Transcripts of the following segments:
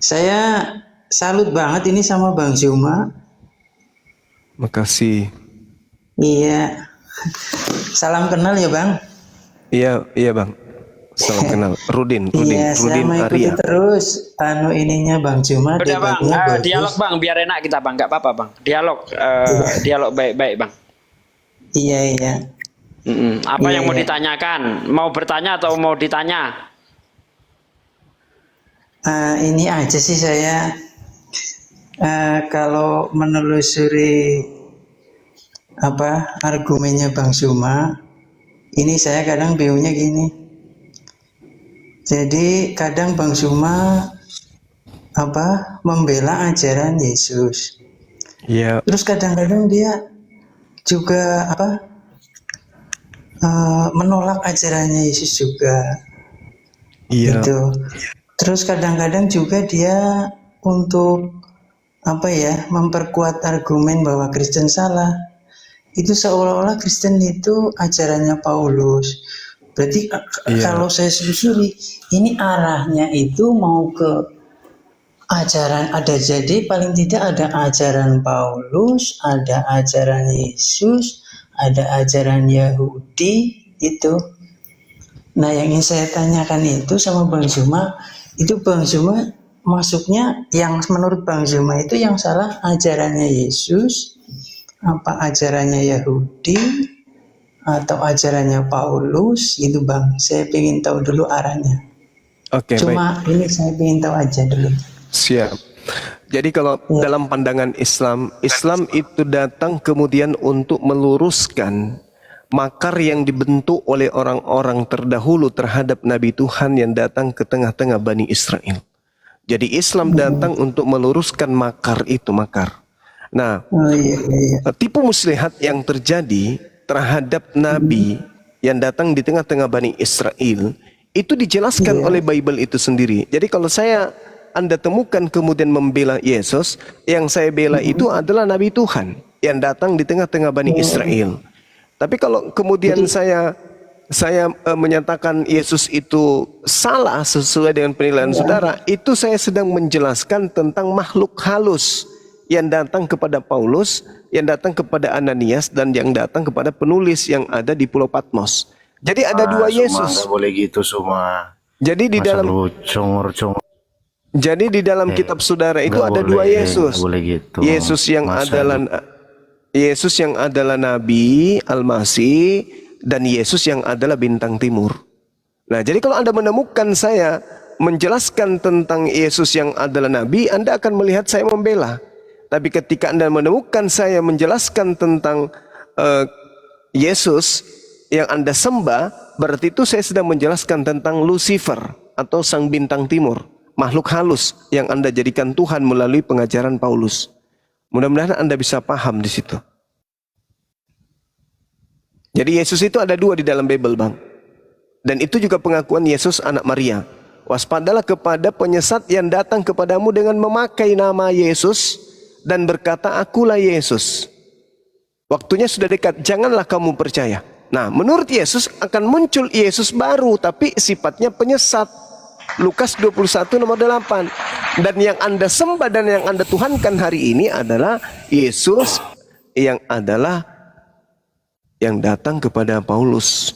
Saya salut banget ini sama Bang Zuma. Makasih. Iya, salam kenal ya Bang. Iya, iya Bang. Salam kenal. Rudin, Iya, Rudin, saya Rudin mengikuti Arya. terus ininya Bang Zuma, Udah bang, debatnya bagus. dialog bang, biar enak kita bang, nggak apa-apa bang. Dialog, Iya, dialog baik-baik bang. iya, iya, Apa iya, yang mau iya. ditanyakan? Mau bertanya atau mau ditanya? Ini aja sih saya kalau menelusuri argumennya Bang Zuma, ini saya kadang bingungnya gini. Jadi kadang Bang Zuma membela ajaran Yesus. Iya, Terus kadang-kadang dia juga menolak ajarannya Yesus juga iya, gitu. Terus kadang-kadang juga dia untuk memperkuat argumen bahwa Kristen salah. Itu seolah-olah Kristen itu ajarannya Paulus. Berarti iya, kalau saya selusuri, ini arahnya itu mau ke ajaran ada, jadi paling tidak ada ajaran Paulus, ada ajaran Yesus, ada ajaran Yahudi itu. Nah, yang ingin saya tanyakan itu sama Bang Zuma, itu Bang Zuma masuknya yang menurut Bang Zuma itu yang salah ajarannya Yesus, apa ajarannya Yahudi, atau ajarannya Paulus itu Bang. Saya ingin tahu dulu arahnya. oke, baik. Cuma ini saya ingin tahu aja dulu. Siap. Jadi kalau Ya, dalam pandangan Islam, Islam itu datang kemudian untuk meluruskan makar yang dibentuk oleh orang-orang terdahulu terhadap Nabi Tuhan yang datang ke tengah-tengah Bani Israel. Jadi Islam datang untuk meluruskan makar itu, makar. Nah, oh iya, iya. tipu muslihat yang terjadi terhadap Nabi yang datang di tengah-tengah Bani Israel itu dijelaskan Iya. oleh Bible itu sendiri. Jadi kalau Anda temukan kemudian membela Yesus, yang saya bela itu adalah Nabi Tuhan yang datang di tengah-tengah Bani Israel. Tapi kalau kemudian Jadi saya menyatakan Yesus itu salah sesuai dengan penilaian saudara, itu saya sedang menjelaskan tentang makhluk halus yang datang kepada Paulus, yang datang kepada Ananias, dan yang datang kepada penulis yang ada di Pulau Patmos. Jadi ada dua Suma Yesus. nggak boleh gitu Suma. Jadi di Masa dalam lu congor-congor. kitab saudara itu Nggak ada dua boleh, Yesus. nggak boleh gitu. Masa Yesus yang adalah Nabi Al-Masih dan Yesus yang adalah bintang timur. Nah, jadi kalau Anda menemukan saya menjelaskan tentang Yesus yang adalah Nabi, Anda akan melihat saya membela. Tapi ketika Anda menemukan saya menjelaskan tentang Yesus yang Anda sembah, berarti itu saya sedang menjelaskan tentang Lucifer atau sang bintang timur, makhluk halus yang Anda jadikan Tuhan melalui pengajaran Paulus. Mudah-mudahan Anda bisa paham di situ. Jadi Yesus itu ada dua di dalam Bible, Bang. Dan itu juga pengakuan Yesus anak Maria. Waspadalah kepada penyesat yang datang kepadamu dengan memakai nama Yesus dan berkata, akulah Yesus. Waktunya sudah dekat, janganlah kamu percaya. Nah, menurut Yesus akan muncul Yesus baru, tapi sifatnya penyesat. Lukas 21 nomor 8. Dan yang Anda sembah dan yang Anda tuhankan hari ini adalah Yesus yang datang kepada Paulus.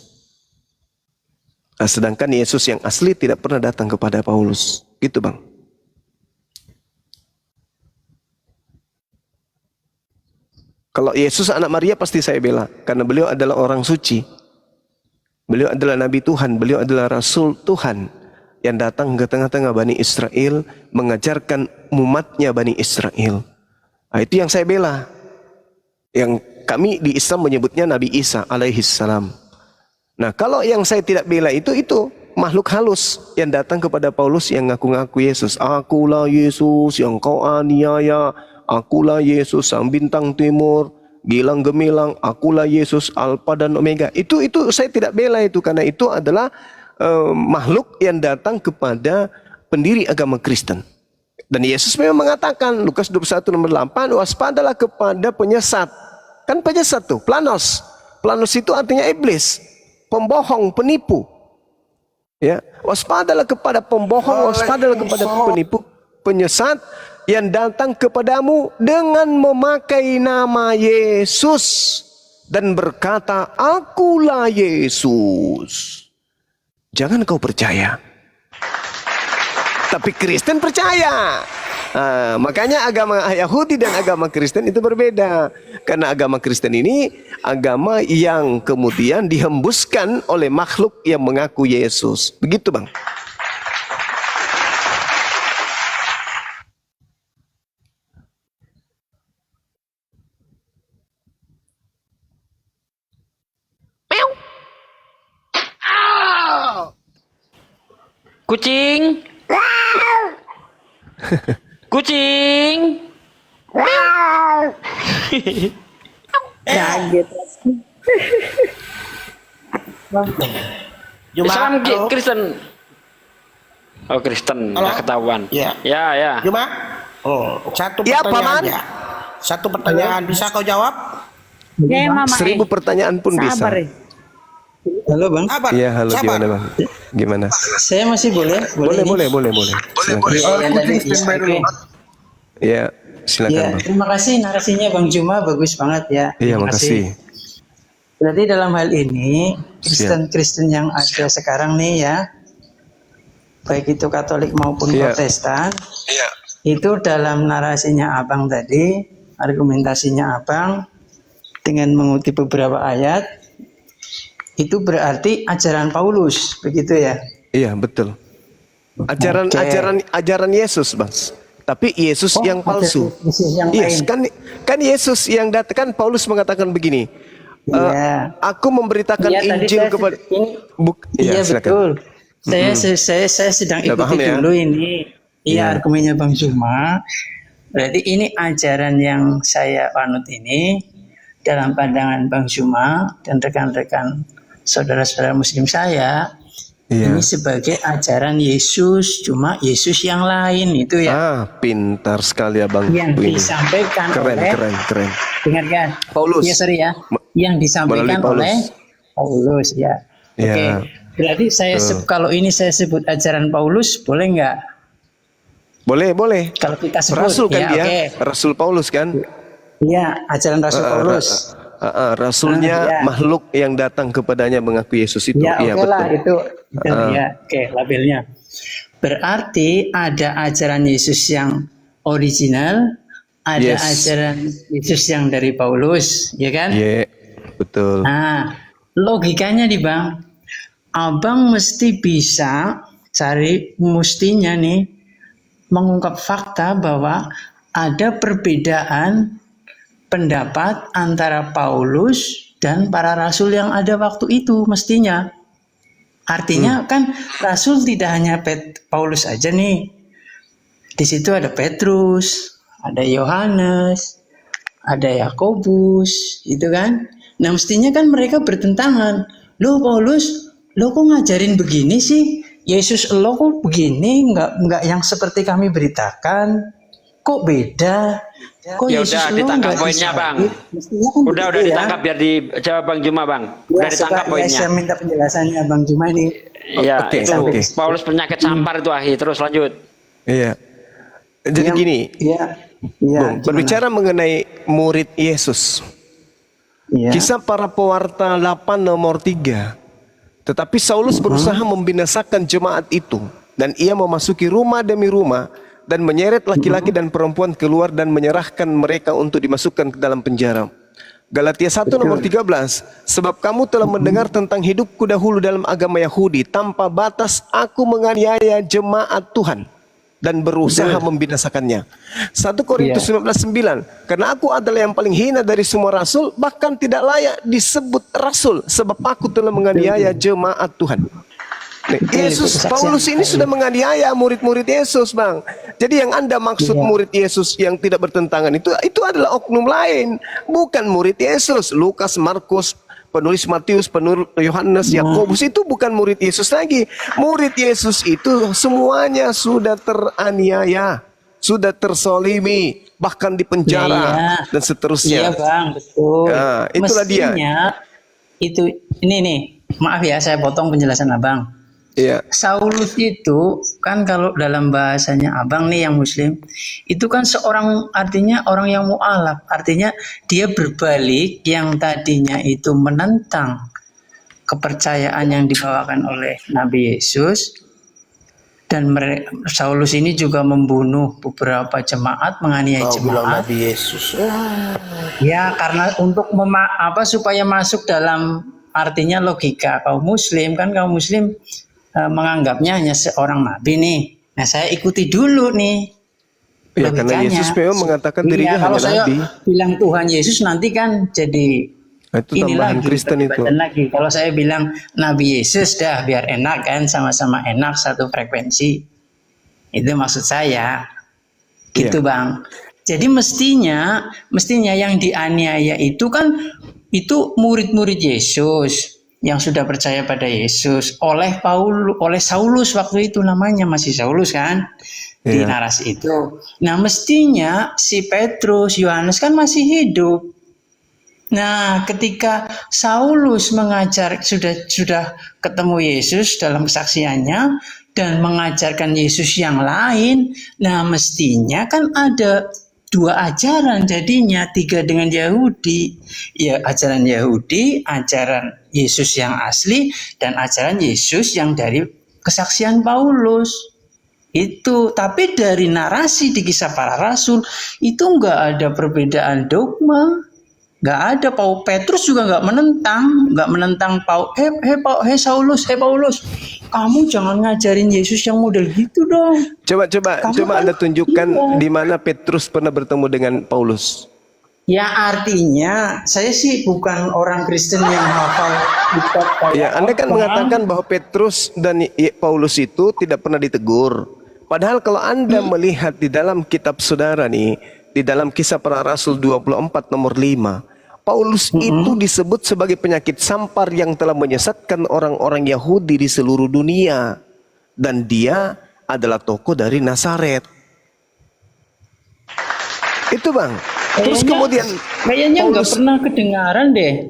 Nah, sedangkan Yesus yang asli tidak pernah datang kepada Paulus. Gitu, Bang. Kalau Yesus anak Maria pasti saya bela, karena beliau adalah orang suci. Beliau adalah Nabi Tuhan, beliau adalah Rasul Tuhan yang datang ke tengah-tengah Bani Israel, mengajarkan umatnya Bani Israel. Nah, itu yang saya bela. Yang kami di Islam menyebutnya Nabi Isa alaihissalam. Nah, kalau yang saya tidak bela itu makhluk halus yang datang kepada Paulus yang ngaku-ngaku Yesus. Akulah Yesus yang kau aniaya. Akulah Yesus sang bintang timur, gilang gemilang. Akulah Yesus Alfa dan Omega. Itu saya tidak bela itu, karena itu adalah makhluk yang datang kepada pendiri agama Kristen. Dan Yesus memang mengatakan Lukas 21 nomor 8, waspadalah kepada penyesat. Kan penyesat tuh, planos. Planos itu artinya iblis, pembohong, penipu. Ya, waspadalah kepada pembohong, waspadalah kepada penipu. penyesat yang datang kepadamu dengan memakai nama Yesus dan berkata, akulah Yesus. Jangan kau percaya. Tapi Kristen percaya. Makanya agama Yahudi dan agama Kristen itu berbeda. Karena agama Kristen ini agama yang kemudian dihembuskan oleh makhluk yang mengaku Yesus. Begitu, Bang. Kucing. Kucing. Kaget. Islam halo. Kristen. Oh, Kristen. Halo? Nggak ketahuan. Iya. Ya, ya. Juma, satu Ya, pertanyaan Paman. ya. Satu pertanyaan, bisa kau jawab? Ya, Mama. 1000 pertanyaan pun bisa. Sabar, Halo Bang, Apa? Iya, halo, Sabar. gimana, Bang? Gimana? saya masih boleh? Boleh, ini? boleh. Silakan. Ya, tadi, ya, oke. Ya, silakan, Ya, Bang. terima kasih narasinya Bang Juma, bagus banget ya. Iya, Terima makasih. Berarti dalam hal ini Kristen-Kristen yang ada sekarang nih ya, baik itu Katolik maupun Iya. Protestan, itu dalam narasinya Abang tadi, argumentasinya Abang dengan mengutip beberapa ayat, itu berarti ajaran Paulus, begitu ya? Iya, betul. Oke. Ajaran Yesus, Bang. Tapi Yesus yang palsu. Yesus yang Yes, lain. kan Yesus yang datang, kan Paulus mengatakan begini. Iya. Aku memberitakan Iya, tadi Injil saya kepada Iya, silakan. betul. Saya sedang Udah ikuti paham ya? dulu ini. Iya, Iya. argumennya Bang Juma. Berarti ini ajaran yang saya anut ini dalam pandangan Bang Juma dan rekan-rekan saudara-saudara Muslim saya, Iya. ini sebagai ajaran Yesus, cuma Yesus yang lain itu ya, Pintar sekali Abang. yang Ini. disampaikan Keren, oleh, keren. dengarkan, Paulus. Iya sorry ya, yang disampaikan Melalui oleh Paulus ya. Oke, Ya. berarti kalau ini saya sebut ajaran Paulus, boleh nggak? Boleh. Kalau kita sebut, Rasul kan ya, dia, oke. Rasul Paulus kan. Iya, ajaran Rasul Paulus. Rasulnya Ya. makhluk yang datang kepadanya mengaku Yesus itu. Ya, Iya, oke lah betul. itu ya, oke labelnya. Berarti ada ajaran Yesus yang original, ada Yes. ajaran Yesus yang dari Paulus, ya kan? Iya, betul. Nah, logikanya nih Bang, Abang mesti bisa mestinya nih mengungkap fakta bahwa ada perbedaan pendapat antara Paulus dan para rasul yang ada waktu itu mestinya. Artinya kan rasul tidak hanya Paulus aja nih. Di situ ada Petrus, ada Yohanes, ada Yakobus, itu kan. Nah, mestinya kan mereka bertentangan. Loh Paulus, lo kok ngajarin begini sih? Yesus lo kok begini, nggak yang seperti kami beritakan. Kok beda? Kok Ya Yesus udah, lo ditangkap nggak poinnya, Bang. disalib? Mestinya kan Udah begitu ya. ditangkap biar dijawab Bang Juma, Bang. Ya, Udah ditangkap ya, poinnya. saya minta penjelasannya Bang Juma ini. Iya, Oke, itu oke. Paulus penyakit sampar itu akhir. Terus lanjut. Iya. Jadi Yang- gini, Iya. Iya. Bung, gimana? berbicara mengenai murid Yesus. Iya. Kisah para pewarta 8 nomor 3. Tetapi Saulus berusaha membinasakan jemaat itu. Dan ia memasuki rumah demi rumah. Dan menyeret laki-laki dan perempuan keluar dan menyerahkan mereka untuk dimasukkan ke dalam penjara. Galatia 1 nomor 13. Sebab kamu telah mendengar tentang hidupku dahulu dalam agama Yahudi. Tanpa batas aku menganiaya jemaat Tuhan. Dan berusaha membinasakannya. 1 Korintus 19:9. Karena aku adalah yang paling hina dari semua rasul. Bahkan tidak layak disebut rasul. Sebab aku telah menganiaya jemaat Tuhan. Nih, Yesus, Paulus ini sudah menganiaya murid-murid Yesus, Bang. Jadi yang Anda maksud murid Yesus yang tidak bertentangan itu adalah oknum lain, bukan murid Yesus. Lukas, Markus, penulis Matius, penulis Yohanes, Yakobus itu bukan murid Yesus lagi. Murid Yesus itu semuanya sudah teraniaya, sudah tersolimi, bahkan dipenjara dan Iya seterusnya. Bang, betul. Ya, itulah dia. Mestinya, ini nih, maaf ya saya potong penjelasan Abang. Iya. Saulus itu kan kalau dalam bahasanya abang nih yang muslim, itu kan seorang artinya orang yang mu'alaf, artinya dia berbalik yang tadinya itu menentang kepercayaan yang dibawakan oleh Nabi Yesus. Dan Saulus ini juga membunuh beberapa jemaat, menganiaya Kau bilang jemaat. Nabi Yesus. Ya, karena untuk supaya masuk dalam artinya logika kaum muslim, kan kaum muslim menganggapnya hanya seorang nabi nih. Nah, saya ikuti dulu nih Ya, karena logikanya. Yesus memang mengatakan dirinya Kalau hanya saya nabi. bilang Tuhan Yesus nanti kan jadi Nah, itu ini tambahan lagi, Kristen itu. perdebatan lagi. Kalau saya bilang Nabi Yesus dah biar enak kan, sama-sama enak satu frekuensi. Itu maksud saya. Gitu, Iya. Bang. Jadi mestinya yang dianiaya itu kan itu murid-murid Yesus yang sudah percaya pada Yesus oleh Saulus waktu itu, namanya masih Saulus kan, di Iya. narasi itu. Nah, mestinya si Petrus, Yohanes kan masih hidup. Nah, ketika Saulus mengajar sudah ketemu Yesus dalam kesaksiannya dan mengajarkan Yesus yang lain, nah mestinya kan ada dua ajaran jadinya, tiga dengan Yahudi. Ya, ajaran Yahudi, ajaran Yesus yang asli, dan ajaran Yesus yang dari kesaksian Paulus. Itu, tapi dari narasi di Kisah Para Rasul itu nggak ada perbedaan dogma. Nggak ada. Petrus juga nggak menentang Saulus, Paulus, kamu jangan ngajarin Yesus yang model gitu dong. Coba Kamu kan Anda tunjukkan iya. di mana Petrus pernah bertemu dengan Paulus. Ya, artinya saya sih bukan orang Kristen yang hafal kitab kayak Ya, Anda kan abang. mengatakan bahwa Petrus dan Paulus itu tidak pernah ditegur. Padahal kalau Anda melihat di dalam kitab saudara nih, di dalam Kisah Para Rasul 24 nomor 5, Paulus itu disebut sebagai penyakit sampar yang telah menyesatkan orang-orang Yahudi di seluruh dunia. Dan dia adalah tokoh dari Nazaret. Itu, Bang. Terus kemudian Kayaknya nggak Paulus-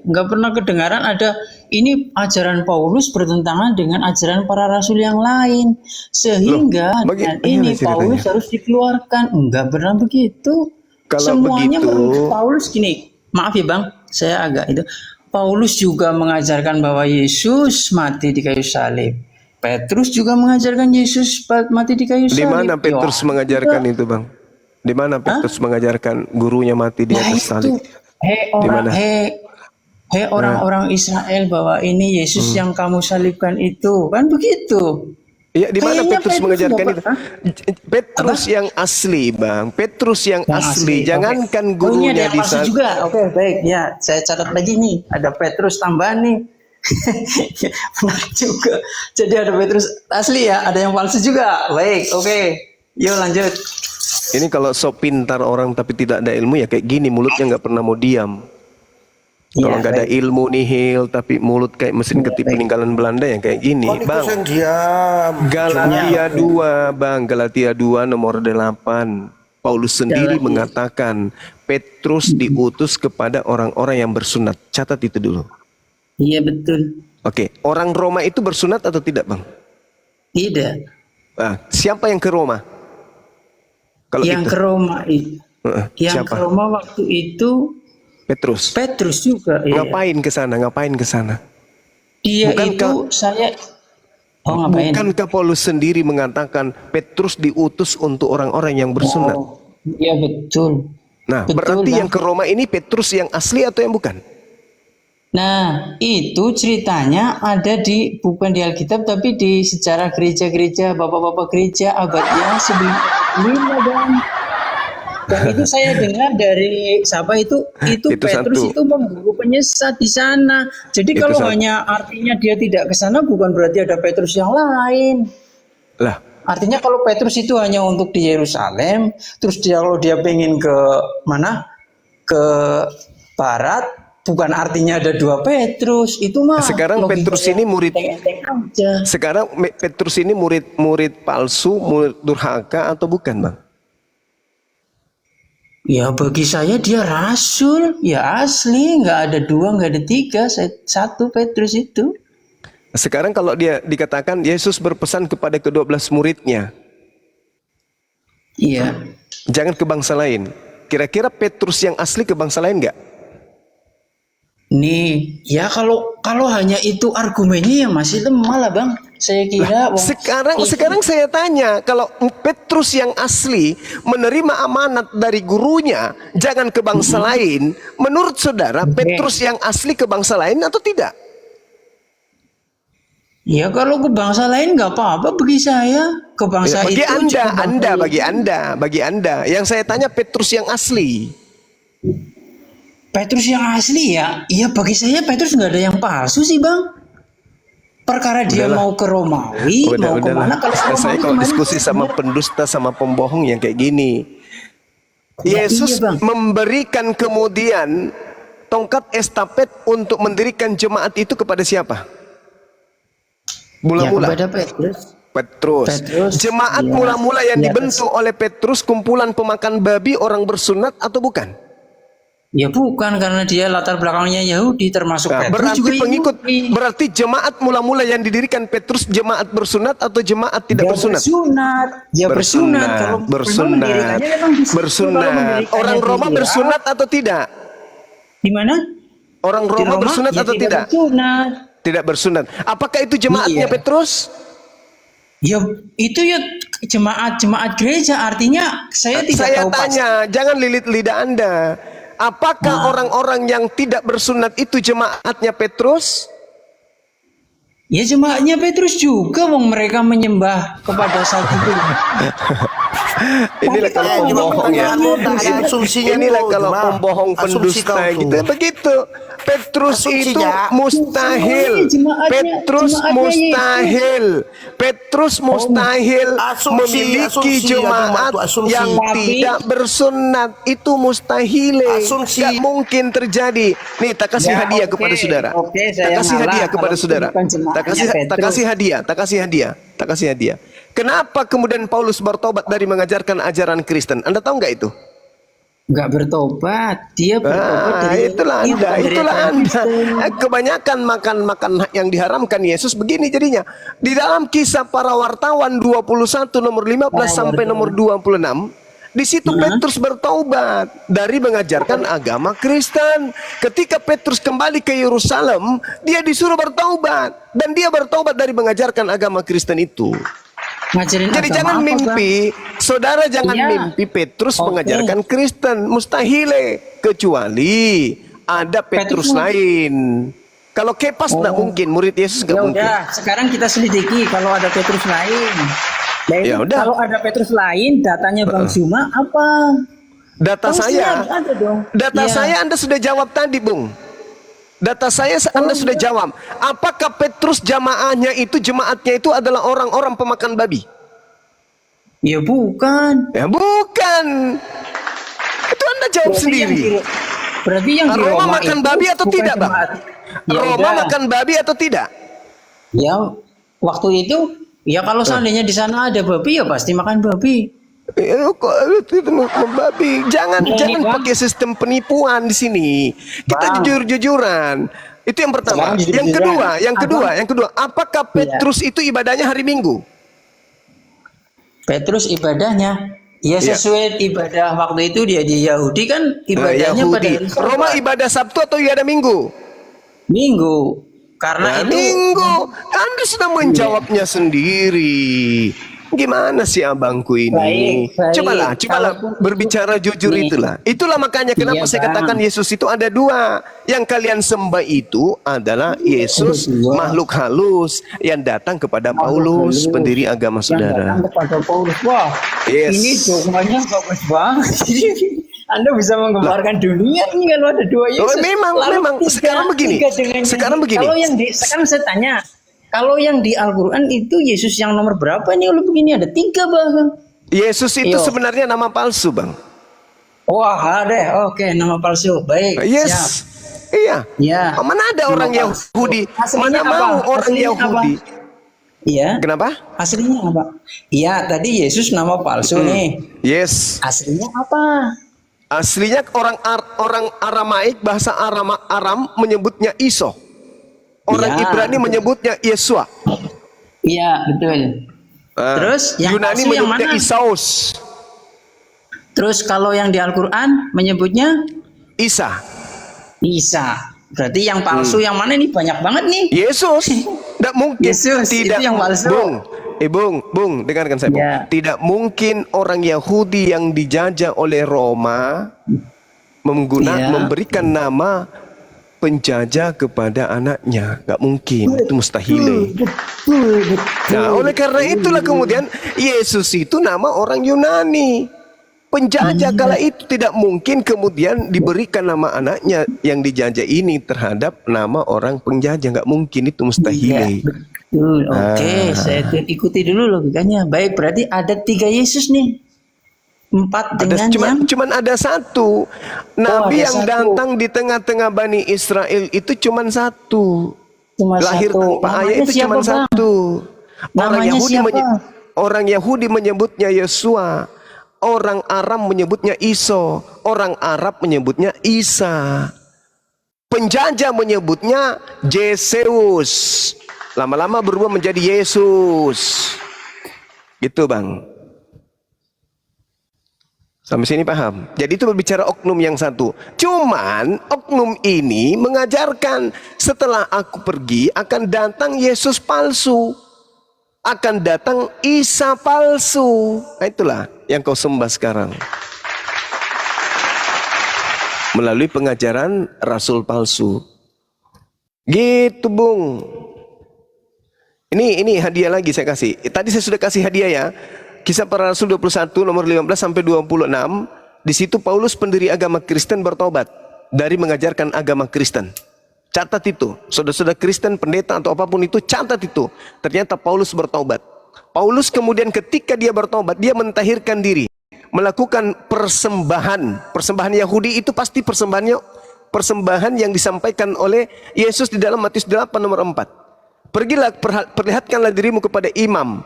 nggak pernah kedengaran ada ini ajaran Paulus bertentangan dengan ajaran para rasul yang lain, sehingga Loh, dengan bagaimana ini ceritanya? Paulus harus dikeluarkan. Nggak pernah begitu. Kalau Semuanya begitu- menurut Paulus gini, maaf ya Bang, saya agak itu. Paulus juga mengajarkan bahwa Yesus mati di kayu salib. Petrus juga mengajarkan Yesus mati di kayu salib. di mana Petrus Yohanes mengajarkan juga. itu, Bang? Di mana Petrus mengajarkan gurunya mati di Nah atas itu, salib? orang, mana? orang-orang Israel bahwa ini Yesus yang kamu salibkan itu, kan begitu. Iya, di mana Kayaknya Petrus Petrus mengajarkan nggak itu? pernah. Petrus yang asli, Bang. Petrus yang asli. Oke. Jangankan Oh, ini ada gurunya yang di palsu sana. juga. Oke, baik. Ya, saya catat lagi nih. Ada Petrus tambahan nih. Benar juga. Jadi ada Petrus asli ya, ada yang palsu juga. Baik, oke. Yuk lanjut. Ini kalau sok pintar orang tapi tidak ada ilmu ya kayak gini, mulutnya nggak pernah mau diam. Kalau Iya, nggak ada baik. ilmu nihil tapi mulut kayak mesin ketik peninggalan Belanda ya kayak gini, Kok Bang. yang diam? Galatia 2, Bang. Galatia 2 nomor 8. Paulus sendiri Galatia. mengatakan Petrus diutus kepada orang-orang yang bersunat. Catat itu dulu. Iya betul. Oke, orang Roma itu bersunat atau tidak, Bang? Tidak. Ah, siapa yang ke Roma? Kalau Yang itu. ke Roma itu. Yang Siapa? ke Roma waktu itu Petrus. Petrus juga. Iya. Ngapain ke sana? Ngapain ke sana? Dia Bukankah- itu saya. Oh ngapain? Bukankah Paulus sendiri mengatakan Petrus diutus untuk orang-orang yang bersunat? Oh, iya betul. Nah, Betul, berarti Bang. yang ke Roma ini Petrus yang asli atau yang bukan? Nah, itu ceritanya ada bukan di Alkitab tapi di sejarah gereja-gereja, bapak-bapak gereja abad yang sebelum dan itu saya dengar dari siapa itu Itu Petrus satu. itu memburu penyesat di sana. Jadi Itu kalau satu. hanya artinya dia tidak ke sana bukan berarti ada Petrus yang lain. Lah, Artinya kalau Petrus itu hanya untuk di Yerusalem, terus kalau dia pengen ke mana? Ke barat, bukan artinya ada dua Petrus. Itu mah Sekarang logika Petrus yang ini murid- enteng-enteng aja. sekarang Petrus ini murid palsu, murid durhaka atau bukan, Bang? Ya bagi saya dia rasul, ya asli, nggak ada dua, nggak ada tiga, satu Petrus itu. Sekarang kalau dia dikatakan Yesus berpesan kepada ke-12 muridnya, Iya. jangan ke bangsa lain. Kira-kira Petrus yang asli ke bangsa lain nggak? Nih, ya kalau hanya itu argumennya ya masih lemah lah Bang. Saya kira Sekarang saya tanya, kalau Petrus yang asli menerima amanat dari gurunya, jangan ke bangsa lain. Menurut saudara, Petrus yang asli ke bangsa lain atau tidak? ya kalau ke bangsa lain nggak apa-apa bagi saya. Ke bangsa Bagi itu bagi anda. Yang saya tanya Petrus yang asli. Petrus yang asli ya, iya bagi saya Petrus nggak ada yang palsu sih Bang. Perkara dia mau ke Romawi, mau kemana? Kalau Saya kalau diskusi sama pendusta, sama pembohong yang kayak gini. Yesus iya, Bang. memberikan kemudian tongkat estafet untuk mendirikan jemaat itu kepada siapa? Ya, Mula-mula. kepada Petrus. Petrus. Jemaat ya, mula-mula yang ya, dibentuk oleh Petrus kumpulan pemakan babi orang bersunat atau bukan? Ya bukan, karena dia latar belakangnya Yahudi termasuk Nah, Petrus berarti juga pengikut, Yahudi. berarti jemaat mula-mula yang didirikan Petrus jemaat bersunat atau jemaat tidak Ya bersunat? Ya bersunat. Kalau memang mendirikannya memang di situ. Kalau bersunat. mendirikannya Orang Roma dia, bersunat atau tidak? Di mana? Orang Di Roma bersunat ya atau tidak? Bersunat. Tidak bersunat. Apakah itu jemaatnya Iya. Petrus? Ya itu ya jemaat gereja, artinya saya tidak Saya tahu pasti. tanya, jangan lilit lidah Anda. Apakah orang-orang yang tidak bersunat itu jemaatnya Petrus? Ya jemaatnya Petrus juga, wong mereka menyembah kepada satu Tuhan. Inilah kalau pembohong ya. Inilah kalau pembohong pendusta gitu. Begitu. Petrus itu mustahil. Petrus mustahil memiliki jemaat yang tidak bersunat. Itu mustahil. Gak mungkin terjadi. Nih, tak kasih hadiah kepada saudara. Tak kasih hadiah kepada saudara. Tak kasih hadiah. Kenapa kemudian Paulus bertobat dari mengajarkan ajaran Kristen? Anda tahu nggak itu? Nggak bertobat, dia bertobat dari itulah Anda. Kebanyakan makan yang diharamkan Yesus begini jadinya. Di dalam Kisah Para Wartawan 21 nomor 15 sampai nomor 26, di situ Petrus bertobat dari mengajarkan agama Kristen. Ketika Petrus kembali ke Yerusalem, dia disuruh bertobat dan dia bertobat dari mengajarkan agama Kristen itu. Ngajarin Jadi agama jangan apa, mimpi, saudara jangan mimpi Petrus mengajarkan Kristen, mustahil, kecuali ada Petrus lain. Kalau Kepas nggak mungkin, murid Yesus nggak mungkin. Udah, sekarang kita selidiki kalau ada Petrus lain. Nah, Ya udah. Kalau ada Petrus lain, datanya Bang Zuma apa? Data saya, Ada dong. data Ya. saya Anda sudah jawab tadi, Bung. Data saya Anda sudah jawab. Apakah Petrus jemaatnya itu adalah orang-orang pemakan babi? Ya bukan. Ya bukan. Itu Anda jawab sendiri. Berarti yang di Roma Roma makan itu babi atau bukan tidak, Bang? jemaat. Ya Roma udah. makan babi atau tidak? Ya waktu itu ya kalau seandainya di sana ada babi ya pasti makan babi. Kok itu babi? Jangan Bang. pakai sistem penipuan di sini. Kita Bang. jujur-jujuran. Itu yang pertama. Sekarang jujur-jujuran. Yang kedua. Apakah Petrus itu ibadahnya hari Minggu? Petrus ibadahnya ya Iya. sesuai ibadah waktu itu dia di Yahudi kan ibadahnya pada Yahudi. hari Sabat. Roma ibadah Sabtu atau ibadah Minggu? Minggu. Karena itu Minggu. Anda sudah menjawabnya sendiri. Gimana sih abangku ini? Baik. Cobalah Kalaupun berbicara jujur nih. Itulah makanya kenapa Iya, saya Bang. katakan Yesus itu ada dua. Yang kalian sembah itu adalah Yesus Ada dua. makhluk halus yang datang kepada Paulus, halus. pendiri agama yang saudara. datang kepada Paulus. Wah, Yes. ini dokumennya bagus banget. Anda bisa menggemparkan dunia ini kalau ada dua Yesus. memang. Sekarang begini. Sekarang saya tanya, kalau yang di Al-Quran itu Yesus yang nomor berapa ini? Kalau begini ada 3 bahkan. Yesus itu Iya. sebenarnya nama palsu, Bang. Wah, ada. Oke, nama palsu. Baik. Yes. Siap. Iya. Ya. Mana ada orang Nama palsu. Yahudi? Aslinya Mana apa? mau orang Aslinya Yahudi? Iya. Kenapa? Aslinya apa? Iya, tadi Yesus nama palsu nih. Yes. Aslinya apa? Aslinya orang Aramaik, bahasa Aram menyebutnya Iso. Orang Ya, Ibrani betul. menyebutnya Yesua. Iya, betul. Terus yang Yunani palsu yang menyebutnya mana? Isaus. Terus kalau yang di Al-Qur'an menyebutnya Isa. Isa. Berarti yang palsu yang mana nih? Banyak banget nih. Yesus. Tidak mungkin. Yesus, Tidak itu yang palsu. Bung, dengarkan saya, Bung. Ya. Tidak mungkin orang Yahudi yang dijajah oleh Roma Ya. memberikan nama penjajah kepada anaknya. Gak mungkin, itu mustahil. Betul. Nah, oleh karena itulah kemudian Yesus itu nama orang Yunani. Penjajah kala itu tidak mungkin kemudian diberikan nama anaknya yang dijajah ini terhadap nama orang penjajah. Gak mungkin, itu mustahil. Iya, betul. Oke, saya ikuti dulu logikanya. Baik, berarti ada 3 Yesus nih. 4 dengan yang Cuman ada satu. Nabi ada yang satu. datang di tengah-tengah Bani Israel itu cuman satu. cuma Lahir satu. tanpa ayah itu Namanya cuman siapa, Bang? satu. Namanya siapa? Orang Yahudi menyebutnya Yesua. Orang Aram menyebutnya Iso. Orang Arab menyebutnya Isa. Penjajah menyebutnya Yesus. Lama-lama berubah menjadi Yesus. Gitu, Bang. Sampai sini paham? Jadi itu berbicara oknum yang satu. Cuman oknum ini mengajarkan setelah aku pergi akan datang Yesus palsu. Akan datang Isa palsu. Nah, itulah yang kau sembah sekarang. Melalui pengajaran Rasul palsu. Gitu, Bung. Ini hadiah lagi saya kasih. Tadi saya sudah kasih hadiah ya. Kisah Para Rasul 21 nomor 15 sampai 26. Di situ Paulus pendiri agama Kristen bertobat dari mengajarkan agama Kristen. Catat itu, saudara-saudara Kristen, pendeta atau apapun itu, catat itu. Ternyata Paulus bertobat. Paulus kemudian ketika dia bertobat, dia mentahirkan diri, melakukan persembahan. Persembahan Yahudi itu pasti persembahan yang disampaikan oleh Yesus di dalam Matius 8 nomor 4. Pergilah, perlihatkanlah dirimu kepada imam.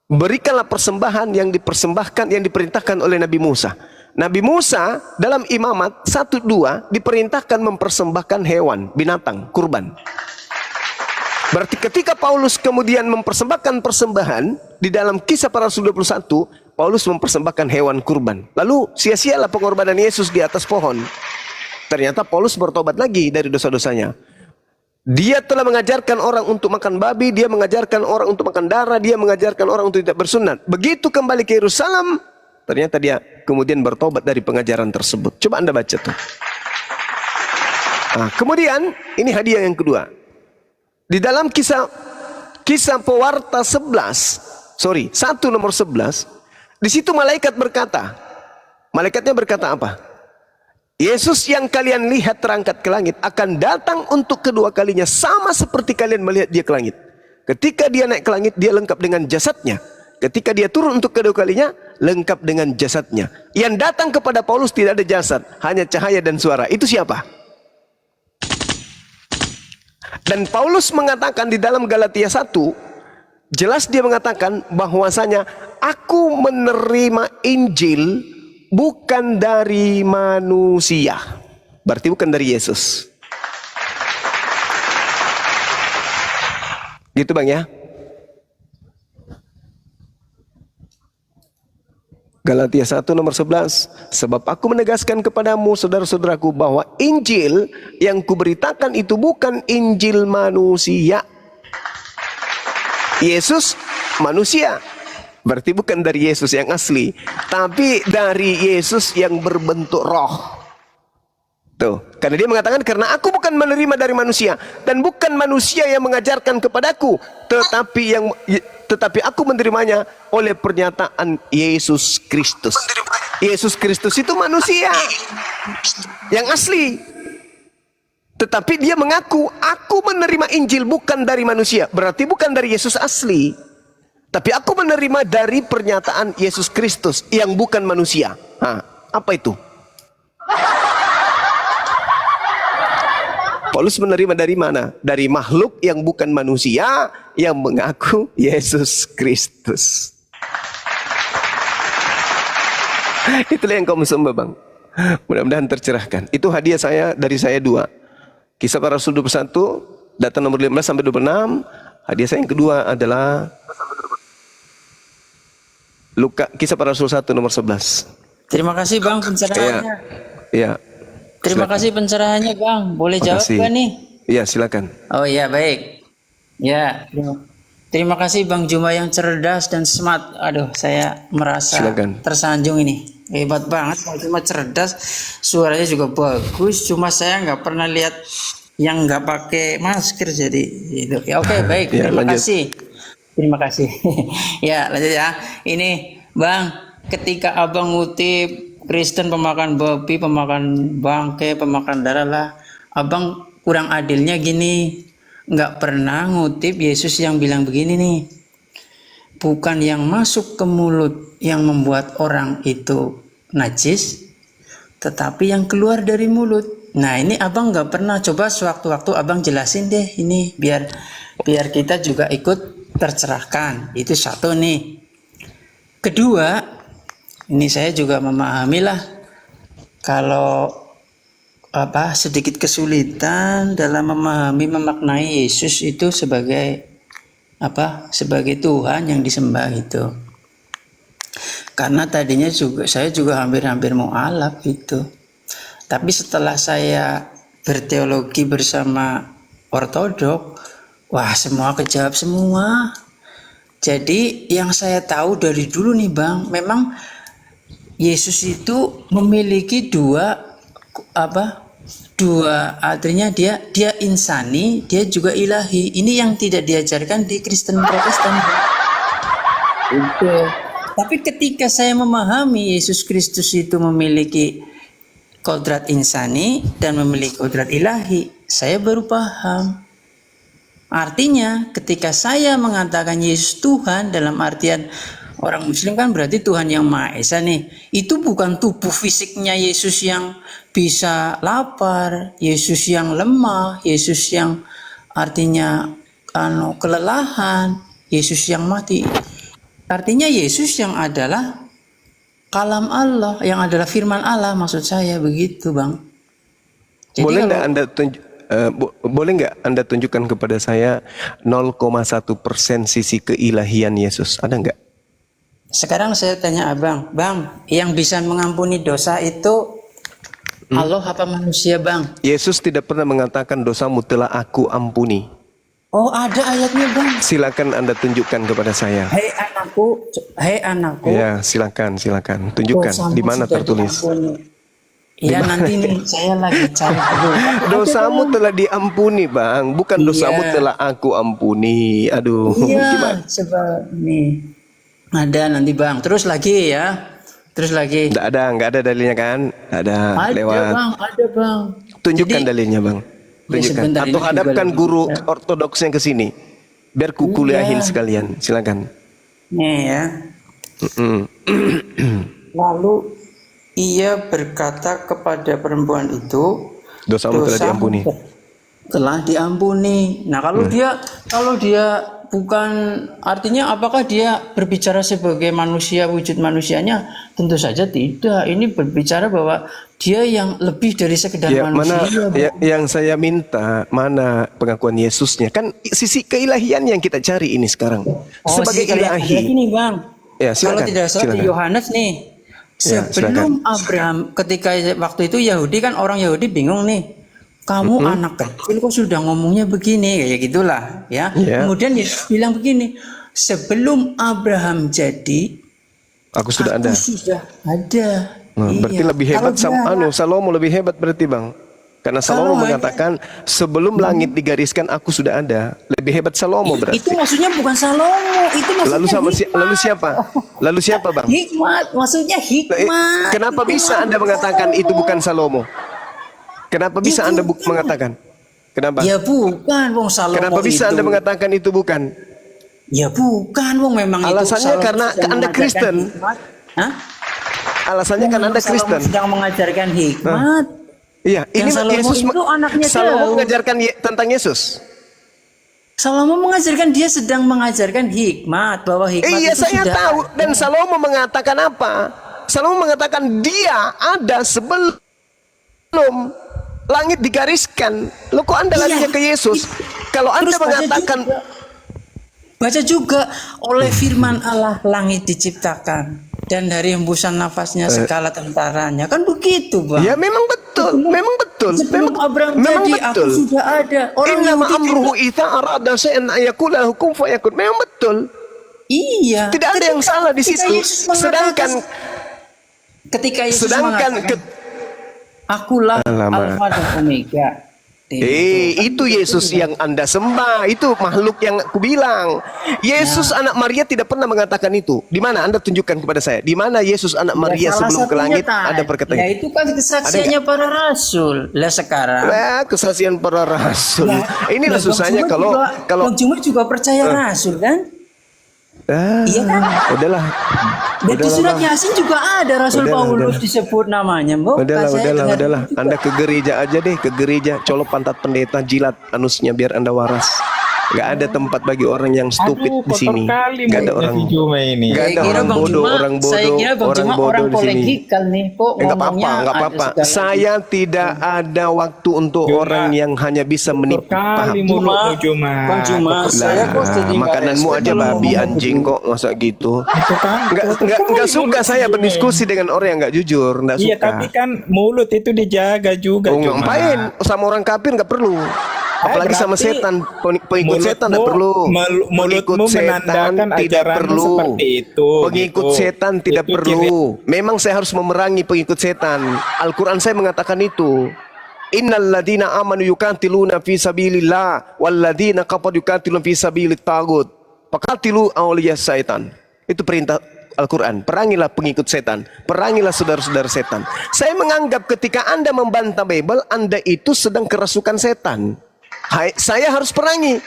Berikanlah persembahan yang dipersembahkan, yang diperintahkan oleh Nabi Musa. Nabi Musa dalam imamat 1-2 diperintahkan mempersembahkan hewan, binatang, kurban. Berarti ketika Paulus kemudian mempersembahkan persembahan di dalam Kisah Para Rasul 21, Paulus mempersembahkan hewan kurban. Lalu sia-sialah pengorbanan Yesus di atas pohon. Ternyata Paulus bertobat lagi dari dosa-dosanya. Dia telah mengajarkan orang untuk makan babi, dia mengajarkan orang untuk makan darah, dia mengajarkan orang untuk tidak bersunat. Begitu kembali ke Yerusalem, ternyata dia kemudian bertobat dari pengajaran tersebut. Coba Anda baca tuh. Nah, kemudian ini hadiah yang kedua. Di dalam kisah Pewarta 1 nomor 11, di situ malaikat berkata, malaikatnya berkata apa? Yesus yang kalian lihat terangkat ke langit akan datang untuk kedua kalinya sama seperti kalian melihat dia ke langit. Ketika dia naik ke langit, dia lengkap dengan jasadnya. Ketika dia turun untuk kedua kalinya, lengkap dengan jasadnya. Yang datang kepada Paulus tidak ada jasad, hanya cahaya dan suara. Itu siapa? Dan Paulus mengatakan di dalam Galatia 1, jelas dia mengatakan bahwasanya aku menerima Injil bukan dari manusia. Berarti bukan dari Yesus. Gitu Bang ya. Galatia 1 nomor 11. Sebab aku menegaskan kepadamu saudara-saudaraku bahwa Injil yang kuberitakan itu bukan Injil manusia. Yesus manusia. Berarti bukan dari Yesus yang asli, tapi dari Yesus yang berbentuk roh. Tuh, karena dia mengatakan karena aku bukan menerima dari manusia dan bukan manusia yang mengajarkan kepadaku, tetapi aku menerimanya oleh pernyataan Yesus Kristus. Yesus Kristus itu manusia yang asli. Tetapi dia mengaku, aku menerima Injil bukan dari manusia. Berarti bukan dari Yesus asli. Tapi aku menerima dari pernyataan Yesus Kristus yang bukan manusia. Nah, apa itu? Paulus menerima dari mana? Dari makhluk yang bukan manusia yang mengaku Yesus Kristus. Itulah yang kamu sembah Bang. Mudah-mudahan tercerahkan. Itu hadiah saya dari saya 2. Kisah Para Rasul 21 Data nomor 15 sampai 26. Hadiah saya yang kedua adalah Kisah Para Rasul 1 nomor 11. Terima kasih Bang pencerahannya. Iya. Terima Silakan. kasih pencerahannya Bang. Boleh jawab Makasih. gak nih? Iya, silakan. Oh iya baik. Ya, terima kasih Bang Juma yang cerdas dan smart. Aduh, saya merasa Silakan. tersanjung ini. Hebat banget Bang Juma, cerdas. Suaranya juga bagus. Cuma saya nggak pernah lihat yang nggak pakai masker jadi itu. Ya oke baik. Ya, Terima lanjut. kasih. Terima kasih. Ya lanjut ya. Ini Bang, ketika Abang ngutip Kristen pemakan babi, pemakan bangkai, pemakan darah lah, Abang kurang adilnya gini, nggak pernah ngutip Yesus yang bilang begini nih, bukan yang masuk ke mulut yang membuat orang itu najis, tetapi yang keluar dari mulut. Nah ini Abang nggak pernah, coba sewaktu-waktu Abang jelasin deh ini biar kita juga ikut tercerahkan. Itu satu nih. Kedua, ini saya juga memahami lah kalau sedikit kesulitan dalam memahami memaknai Yesus itu sebagai sebagai Tuhan yang disembah itu. Karena tadinya saya juga hampir-hampir mau alap itu. Tapi setelah saya berteologi bersama ortodok, wah semua kejawab semua. Jadi yang saya tahu dari dulu nih Bang, memang Yesus itu memiliki dua artinya dia insani, dia juga ilahi. Ini yang tidak diajarkan di Kristen Protestan. Itu. Tapi ketika saya memahami Yesus Kristus itu memiliki kodrat insani dan memiliki kodrat ilahi, saya baru paham. Artinya ketika saya mengatakan Yesus Tuhan dalam artian orang Muslim kan berarti Tuhan yang Maha Esa nih. Itu bukan tubuh fisiknya Yesus yang bisa lapar, Yesus yang lemah, Yesus yang artinya kelelahan, Yesus yang mati. Artinya Yesus yang adalah kalam Allah, yang adalah firman Allah, maksud saya begitu Bang. Jadi boleh nggak Anda tunjukkan kepada saya 0,1% sisi keilahian Yesus? Ada nggak? Sekarang saya tanya Abang, Bang, yang bisa mengampuni dosa itu Allah apa manusia Bang? Yesus tidak pernah mengatakan dosamu telah aku ampuni. Oh ada ayatnya Bang. Silakan Anda tunjukkan kepada saya. Hei anakku. Ya silakan tunjukkan di mana tertulis. Iya nanti nih saya lagi cari dulu. Dosamu telah diampuni Bang, bukan dosamu telah aku ampuni. Aduh, iya, gimana? Coba nih. Ada nanti Bang. Terus lagi ya. Terus lagi. Nggak ada dalilnya kan? Ada lewat. Bang, ada Bang. Tunjukkan Jadi, dalilnya Bang. Tunjukkan. Ya, atau hadapkan guru ortodoksnya ke sini. Biar ku kuliahin sekalian. Silakan. Nih ya. Lalu ia berkata kepada perempuan itu, dosamu telah diampuni. Telah diampuni. Nah, kalau dia bukan, artinya apakah dia berbicara sebagai manusia, wujud manusianya? Tentu saja tidak. Ini berbicara bahwa dia yang lebih dari sekedar manusia. Yang saya minta mana pengakuan Yesusnya? Kan sisi keilahian yang kita cari ini sekarang. Sebagai ilahi. Ini Bang. Ya, silakan. Kalau tidak salah di Yohanes nih. Sebelum Abraham, ketika waktu itu Yahudi kan, orang Yahudi bingung nih, kamu anak kecil kok sudah ngomongnya begini, kayak gitulah ya. Kemudian Yesus bilang begini, sebelum Abraham jadi, aku sudah ada. Berarti lebih hebat Salomo lebih hebat berarti Bang. Karena Salomo mengatakan sebelum langit digariskan aku sudah ada. Lebih hebat Salomo berarti. Itu maksudnya bukan Salomo, itu maksudnya Lalu siapa Bang? Hikmat, maksudnya hikmat. Kenapa bisa Anda mengatakan itu bukan Salomo? Kenapa bisa Anda mengatakan? Kenapa? Ya bukan, Wong Salomo. Kenapa bisa Anda mengatakan itu bukan? Ya bukan, Wong memang alasannya itu. Karena Anda Kristen. Hah? Alasannya karena Anda Kristen. Salomo sedang mengajarkan hikmat. Iya, ini Yesus itu anaknya Salomo mengajarkan tentang Yesus. Salomo mengajarkan, dia sedang mengajarkan hikmat, bahwa hikmat itu saya sudah tahu. Dan Salomo mengatakan apa? Salomo mengatakan dia ada sebelum langit digariskan. Loh kok Anda larinya ke Yesus? kalau Anda Terus mengatakan baca juga oleh firman Allah langit diciptakan dan dari hembusan nafasnya segala tentaranya, kan begitu Bang. ya memang betul, memang betul, Sebelum Abraham memang jadi aku betul. sudah ada. Orang Innama Yahudi amruhu juga, idza arada syai'an ayaqula hukum fayakun. Memang betul. iya. Tidak ada yang salah di Ketika situ. Yesus mengatakan- ketika Yesus mengatakan, akulah Alamak. Alfa dan Omega. Itu Yesus yang Anda sembah, itu makhluk yang aku bilang. Yesus anak Maria tidak pernah mengatakan itu. Di mana Anda tunjukkan kepada saya? Di mana Yesus anak Maria salah sebelum ke satunya langit tadi. ada perkataan Ya itu? itu kan kesaksiannya para rasul. Lah sekarang. Nah, kesaksian para rasul. Ya, Inilah Bang susahnya Juma kalau Bang Juma juga percaya rasul kan? Iya kan? udahlah. Dan di surat Yasin juga ada Rasul Udahlah, Paulus disebut namanya, Mbok. Udahlah. Anda ke gereja aja deh, ke gereja, colok pantat pendeta, jilat anusnya biar Anda waras. Gak ada tempat bagi orang yang stupid di sini. Gak ada orang. Gak ada orang bodoh, orang bodoh, Saya kira Bang Juma orang di sini. kolegikal nih, kok Enggak ngomongnya apa-apa, enggak ada apa-apa. segala- Saya tidak ada waktu untuk orang yang hanya bisa menipu. Paham? Bang Juma, saya kok jadi nggak Makananmu respect aja kalau babi ngomong anjing kok, masa gitu. Itu kan. Enggak suka saya berdiskusi dengan orang yang enggak jujur, enggak Iya, suka. tapi kan mulut itu dijaga juga. Oh, Cuma. ngapain? Sama orang kafir enggak perlu. Apalagi sama berarti setan, pengikut setan tidak perlu. Pengikut mulutmu setan menandakan tidak ajaranmu perlu. seperti itu, Pengikut gitu. setan tidak Itu perlu. Memang saya harus memerangi pengikut setan. Al-Quran saya mengatakan itu. Innal ladina amanu yuqatiluna fi sabilillah wal ladina kafaru yuqatiluna fi sabilit tagut. Faqatilu awliya syaitan. Itu perintah Al-Quran. Perangilah pengikut setan. Perangilah saudara-saudara setan. Saya menganggap ketika Anda membantah Bible, Anda itu sedang kerasukan setan. Saya harus perangi.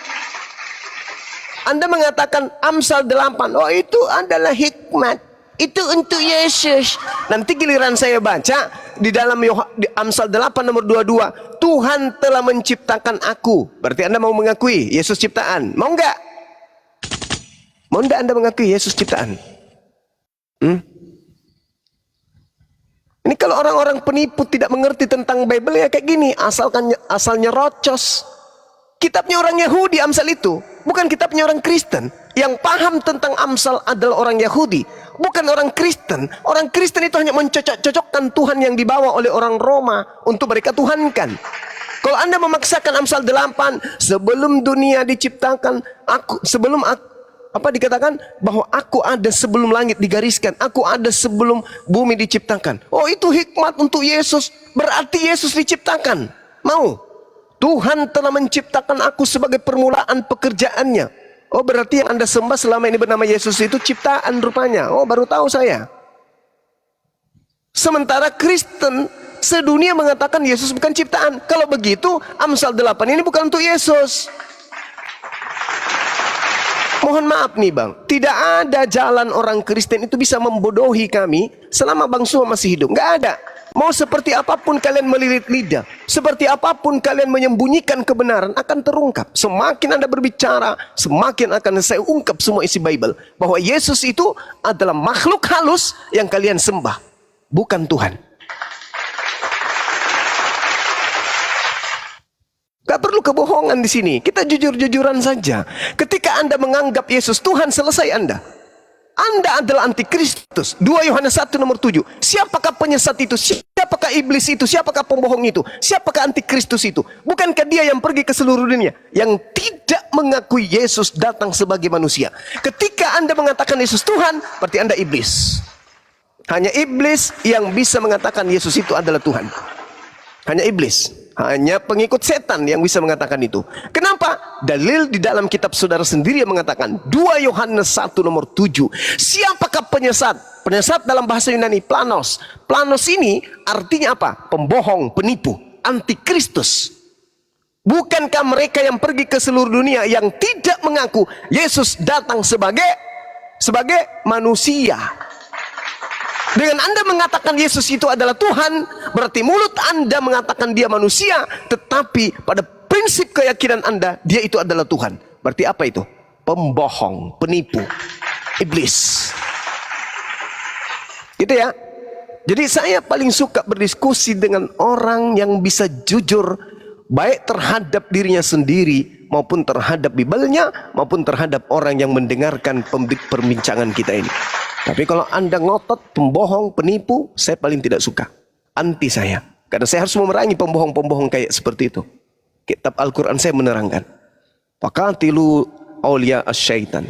Anda mengatakan Amsal 8. Oh, itu adalah hikmat. Itu untuk Yesus. Nanti giliran saya baca di dalam di Amsal 8 nomor 22. Tuhan telah menciptakan aku. Berarti Anda mau mengakui Yesus ciptaan? Mau enggak? Mau enggak Anda mengakui Yesus ciptaan? Ini kalau orang-orang penipu tidak mengerti tentang Bible ya kayak gini. Asalnya rocos. Kitabnya orang Yahudi Amsal itu, bukan kitabnya orang Kristen. Yang paham tentang Amsal adalah orang Yahudi, bukan orang Kristen. Orang Kristen itu hanya mencocok-cocokkan Tuhan yang dibawa oleh orang Roma untuk mereka tuhankan. Kalau Anda memaksakan Amsal 8, sebelum dunia diciptakan, apa dikatakan bahwa aku ada sebelum langit digariskan, aku ada sebelum bumi diciptakan. Oh, itu hikmat untuk Yesus. Berarti Yesus diciptakan. Mau? Tuhan telah menciptakan aku sebagai permulaan pekerjaannya. Oh, berarti yang Anda sembah selama ini bernama Yesus itu ciptaan rupanya. Oh, baru tahu saya. Sementara Kristen sedunia mengatakan Yesus bukan ciptaan. Kalau begitu, Amsal 8 ini bukan untuk Yesus. Mohon maaf nih Bang, tidak ada jalan orang Kristen itu bisa membodohi kami selama Bang Suma masih hidup. Nggak ada. Mau seperti apapun kalian melilit lidah, seperti apapun kalian menyembunyikan kebenaran akan terungkap. Semakin Anda berbicara, semakin akan saya ungkap semua isi Bible. Bahwa Yesus itu adalah makhluk halus yang kalian sembah, bukan Tuhan. Gak perlu kebohongan di sini. Kita jujur-jujuran saja. Ketika Anda menganggap Yesus Tuhan, selesai Anda. Anda adalah antikristus. 2 Yohanes 1 nomor 7. Siapakah penyesat itu? Siapakah iblis itu? Siapakah pembohong itu? Siapakah antikristus itu? Bukankah dia yang pergi ke seluruh dunia, yang tidak mengakui Yesus datang sebagai manusia? Ketika Anda mengatakan Yesus Tuhan, berarti Anda iblis. Hanya iblis yang bisa mengatakan Yesus itu adalah Tuhan. Hanya iblis. Hanya pengikut setan yang bisa mengatakan itu. Kenapa? Dalil di dalam kitab saudara sendiri yang mengatakan 2 Yohanes 1 nomor 7. Siapakah penyesat? Penyesat dalam bahasa Yunani planos. Planos ini artinya apa? Pembohong, penipu, antikristus. Bukankah mereka yang pergi ke seluruh dunia yang tidak mengaku Yesus datang sebagai manusia? Dengan Anda mengatakan Yesus itu adalah Tuhan, berarti mulut Anda mengatakan dia manusia, tetapi pada prinsip keyakinan Anda, dia itu adalah Tuhan. Berarti apa itu? Pembohong, penipu, iblis. Gitu ya. Jadi saya paling suka berdiskusi dengan orang yang bisa jujur, baik terhadap dirinya sendiri, maupun terhadap Bibelnya, maupun terhadap orang yang mendengarkan perbincangan kita ini. Tapi kalau Anda ngotot, pembohong, penipu, saya paling tidak suka. Anti saya. Karena saya harus memerangi pembohong-pembohong kayak seperti itu. Kitab Al-Quran saya menerangkan. Faqatilu awliya asyaitan.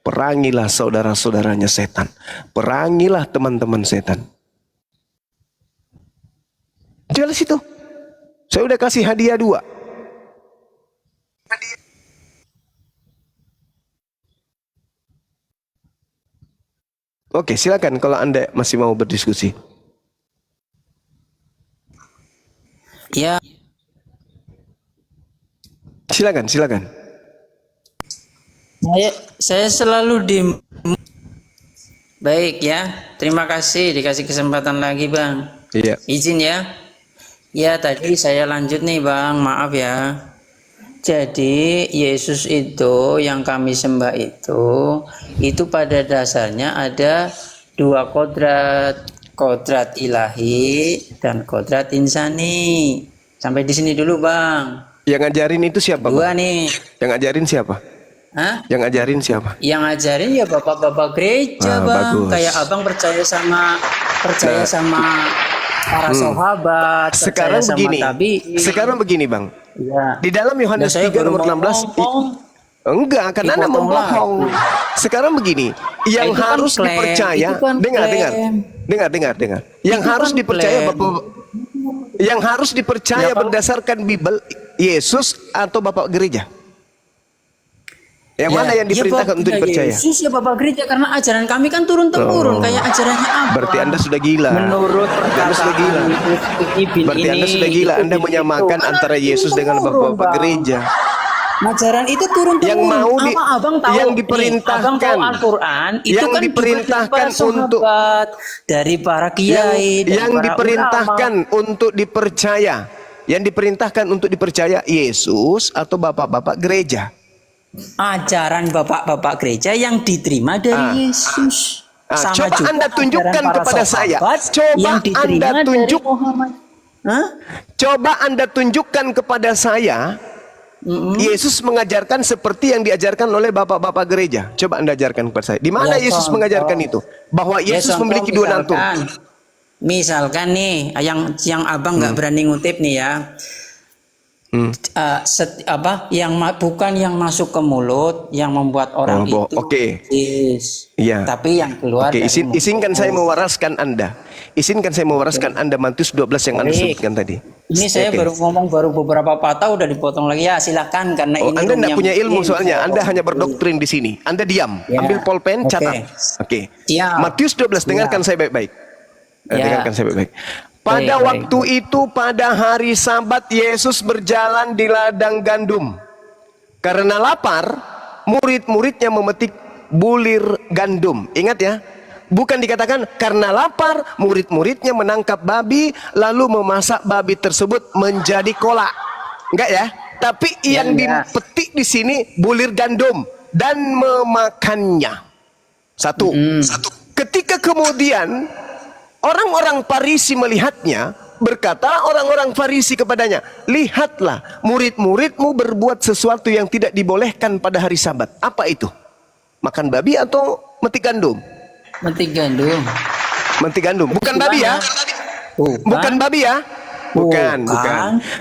Perangilah saudara-saudaranya setan. Perangilah teman-teman setan. Jelas itu. Saya udah kasih hadiah 2. Oke, silakan kalau Anda masih mau berdiskusi. Ya, Silakan, silakan. saya selalu di. Baik ya, terima kasih dikasih kesempatan lagi Bang. Iya. Izin ya. Ya tadi saya lanjut nih Bang, maaf ya. Jadi Yesus itu yang kami sembah itu pada dasarnya ada 2 kodrat, kodrat ilahi dan kodrat insani. Sampai di sini dulu Bang. Yang ngajarin itu siapa, Dua Bang? nih. Yang ngajarin siapa? Hah? Yang ngajarin siapa? Yang ngajarin ya bapak-bapak gereja Bang. Bagus. Kayak Abang percaya sama para sahabat, Sekarang percaya sama begini. tabi'in. Sekarang begini, Bang. Ya. Di dalam Yohanes Nah, saya 3 baru nomor mau 16 ngomong. enggak, karena Anda Dipotong membohong. Sekarang begini, yang Itu kan harus klaim, dipercaya, itu kan dengar. klaim. Yang Itu harus kan dipercaya klaim. Bapak, yang harus dipercaya Ya, kalau- berdasarkan Bible, Yesus atau Bapak gereja? Yang mana yang diperintahkan untuk dipercaya? Yesus ya Bapak gereja, karena ajaran kami kan turun temurun kayak ajarannya apa? Berarti Anda sudah gila. Menurut Berarti Anda sudah gila. Berarti Anda sudah gila. Anda menyamakan antara Yesus dengan Bapak gereja. Ajaran itu turun temurun. Yang mau Abang tahu yang nih, diperintahkan, Abang tahu Al-Quran itu yang kan diperintahkan untuk dari para kiai, dari yang para diperintahkan ulama. untuk dipercaya, yang diperintahkan untuk dipercaya Yesus atau bapak-bapak gereja. Ajaran bapak-bapak gereja yang diterima dari Yesus. Sama Coba juga Anda tunjukkan ajaran para kepada saya. sahabat Coba yang diterima Anda tunjuk. dari Muhammad. Hah? Coba Anda tunjukkan kepada saya. Yesus mengajarkan seperti yang diajarkan oleh bapak-bapak gereja. Coba Anda ajarkan kepada saya. Di mana Ya, Yesus contoh. mengajarkan itu? Bahwa Ya, Yesus contoh memiliki 2 nantung. Misalkan nih, yang abang nggak berani ngutip nih ya. Bukan yang masuk ke mulut yang membuat orang itu najis. Iya. Tapi yang keluar Oke, dari mulut. izinkan saya mewaraskan Anda. Izinkan saya mewaraskan Anda Matius 12 yang Anda Baik. sebutkan tadi. Ini saya Oke. baru ngomong beberapa patah udah dipotong lagi ya, silakan karena Oh, ini Anda room tidak yang punya ilmu mungkin soalnya. saya Anda hanya ngomong. berdoktrin di sini. Anda diam. Ya. Ambil pulpen, Oke. catat. Oke. Siap. Matius 12, dengarkan saya baik-baik. Ya. Dengarkan saya baik-baik. Pada Baik, waktu itu, pada hari Sabat, Yesus berjalan di ladang gandum. Karena lapar, murid-muridnya memetik bulir gandum. Ingat ya. Bukan dikatakan karena lapar, murid-muridnya menangkap babi, lalu memasak babi tersebut menjadi kolak. Enggak ya. Tapi yang Ya. dipetik di sini bulir gandum dan memakannya. Satu. Ketika kemudian orang-orang Farisi melihatnya, berkata orang-orang Farisi kepadanya, lihatlah murid-muridmu berbuat sesuatu yang tidak dibolehkan pada hari Sabat. Apa itu? Makan babi atau metik gandum? Metik gandum. Metik gandum. Bukan babi ya? Bukan babi ya? Bukan.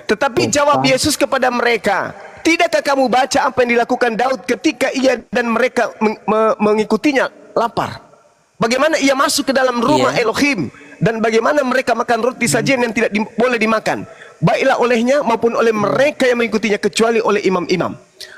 Tetapi jawab Yesus kepada mereka, tidakkah kamu baca apa yang dilakukan Daud ketika ia dan mereka mengikutinya lapar? Bagaimana ia masuk ke dalam rumah Elohim dan bagaimana mereka makan roti sajian yang tidak boleh dimakan, baiklah olehnya maupun oleh mereka yang mengikutinya, kecuali oleh imam-imam.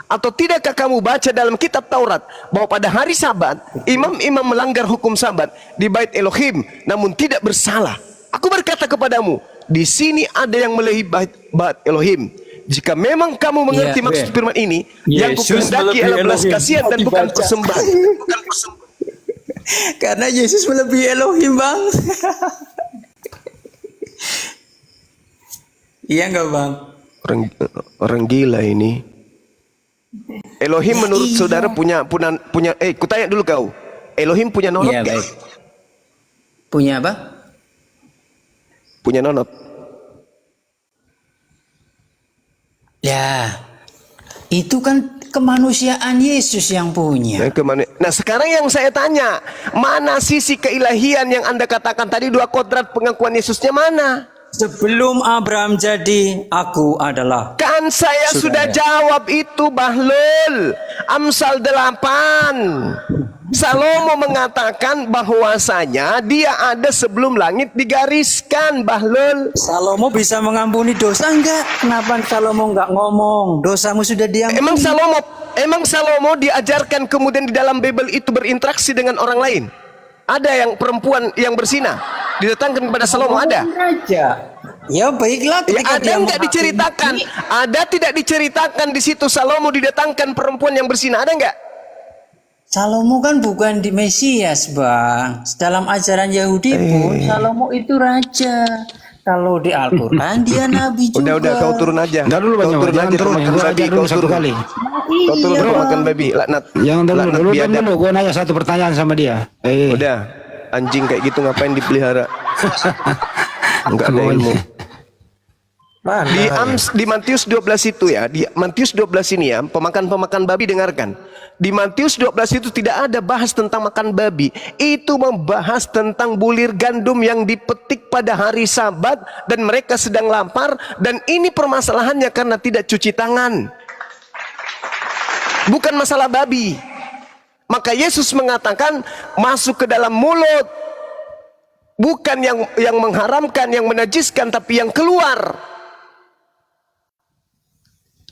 Atau tidakkah kamu baca dalam kitab Taurat bahwa pada hari Sabat imam-imam melanggar hukum Sabat di bait Elohim namun tidak bersalah? Aku berkata kepadamu, di sini ada yang melebihi bait Elohim. Jika memang kamu mengerti maksud firman ini, yang kukehendaki adalah belas kasihan dan bukan persembahan. Karena Yesus melebihi Elohim, Bang. Iya enggak, Bang? Orang gila ini. Elohim menurut saudara punya kutanya dulu kau. Elohim punya nonot Iya, gak? baik. Punya apa? Punya nonot. Ya. Itu kan kemanusiaan Yesus yang punya. Nah sekarang yang saya tanya, mana sisi keilahian yang Anda katakan tadi 2 kodrat pengakuan Yesusnya mana? Sebelum Abraham jadi, aku adalah. Kan saya sudah jawab itu, Bahlul. Amsal 8. Salomo mengatakan bahwasanya dia ada sebelum langit digariskan, Bahlul. Salomo bisa mengampuni dosa enggak? Kenapa Salomo enggak ngomong? Dosamu sudah diampuni. Emang Salomo diajarkan kemudian di dalam Bible itu berinteraksi dengan orang lain? Ada yang perempuan yang berzina didatangkan kepada Salomo, ada? Raja. Ya baiklah. Ya, ada nggak diceritakan? Ada tidak diceritakan di situ Salomo didatangkan perempuan yang berzina? Ada nggak? Salomo kan bukan di Mesias, Bang. Dalam ajaran Yahudi pun Salomo itu raja. Kalau di Al-Quran dia nabi juga. Udah kau turun aja. Enggak dulu Bang, Kau turun jangan aja turun, makan gua babi, ajar dulu kau satu turun. kali. Kau turun kau makan babi, laknat. Jangan Laknat dulu, biadab. gue nanya satu pertanyaan sama dia. Udah, anjing kayak gitu ngapain dipelihara? Enggak ada ilmu. Di Matius 12 itu ya, di Matius 12 ini ya, pemakan babi dengarkan. Di Matius 12 itu tidak ada bahas tentang makan babi. Itu membahas tentang bulir gandum yang dipetik pada hari Sabat dan mereka sedang lapar, dan ini permasalahannya karena tidak cuci tangan. Bukan masalah babi. Maka Yesus mengatakan masuk ke dalam mulut. Bukan yang mengharamkan, yang menajiskan, tapi yang keluar.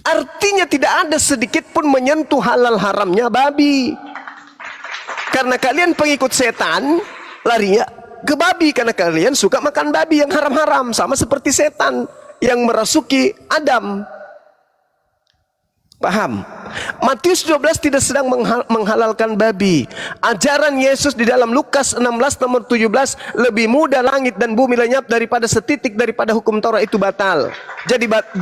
Artinya tidak ada sedikit pun menyentuh halal haramnya babi. Karena kalian pengikut setan, larinya ke babi. Karena kalian suka makan babi yang haram-haram. Sama seperti setan yang merasuki Adam. Paham? Matius 12 tidak sedang menghalalkan babi. Ajaran Yesus di dalam Lukas 16 nomor 17, lebih mudah langit dan bumi lenyap daripada setitik daripada hukum Taurat itu batal.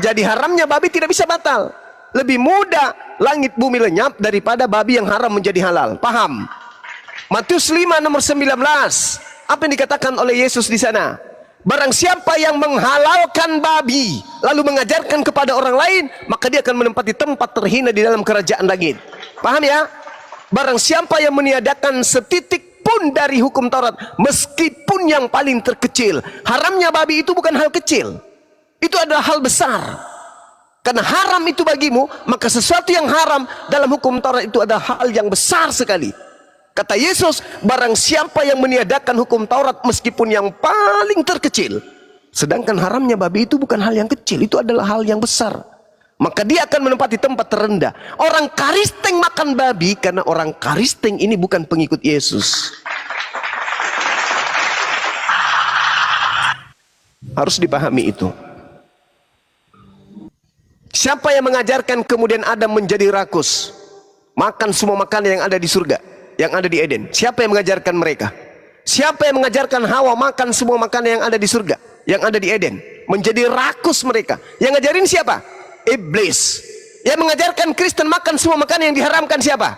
Jadi haramnya babi tidak bisa batal. Lebih mudah langit bumi lenyap daripada babi yang haram menjadi halal. Paham? Matius 5 nomor 19. Apa yang dikatakan oleh Yesus di sana? Barang siapa yang menghalalkan babi lalu mengajarkan kepada orang lain, maka dia akan menempati tempat terhina di dalam kerajaan langit. Paham ya? Barang siapa yang meniadakan setitik pun dari hukum Taurat, meskipun yang paling terkecil. Haramnya babi itu bukan hal kecil. Itu adalah hal besar. Karena haram itu bagimu, maka sesuatu yang haram dalam hukum Taurat itu adalah hal yang besar sekali. Kata Yesus, barang siapa yang meniadakan hukum Taurat meskipun yang paling terkecil. Sedangkan haramnya babi itu bukan hal yang kecil, itu adalah hal yang besar. Maka dia akan menempati tempat terendah. Orang Karisteng makan babi karena orang Karisteng ini bukan pengikut Yesus. Harus dipahami itu. Siapa yang mengajarkan kemudian Adam menjadi rakus? Makan semua makanan yang ada di surga, yang ada di Eden. Siapa yang mengajarkan mereka? Siapa yang mengajarkan Hawa makan semua makanan yang ada di surga, yang ada di Eden? Menjadi rakus mereka. Yang ngajarin siapa? Iblis. Yang mengajarkan Kristen makan semua makanan yang diharamkan siapa?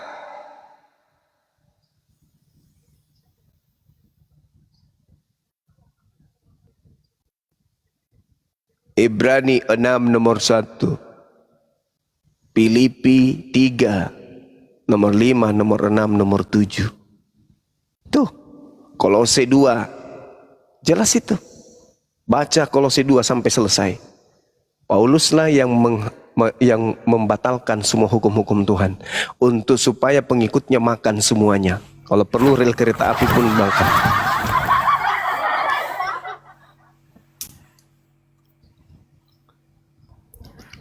Ibrani 6 nomor 1. Filipi 3 nomor 5, nomor 6, nomor 7. Tuh, Kolose 2. Jelas itu. Baca Kolose 2 sampai selesai. Pauluslah yang membatalkan semua hukum-hukum Tuhan untuk supaya pengikutnya makan semuanya. Kalau perlu rel kereta api pun bakar.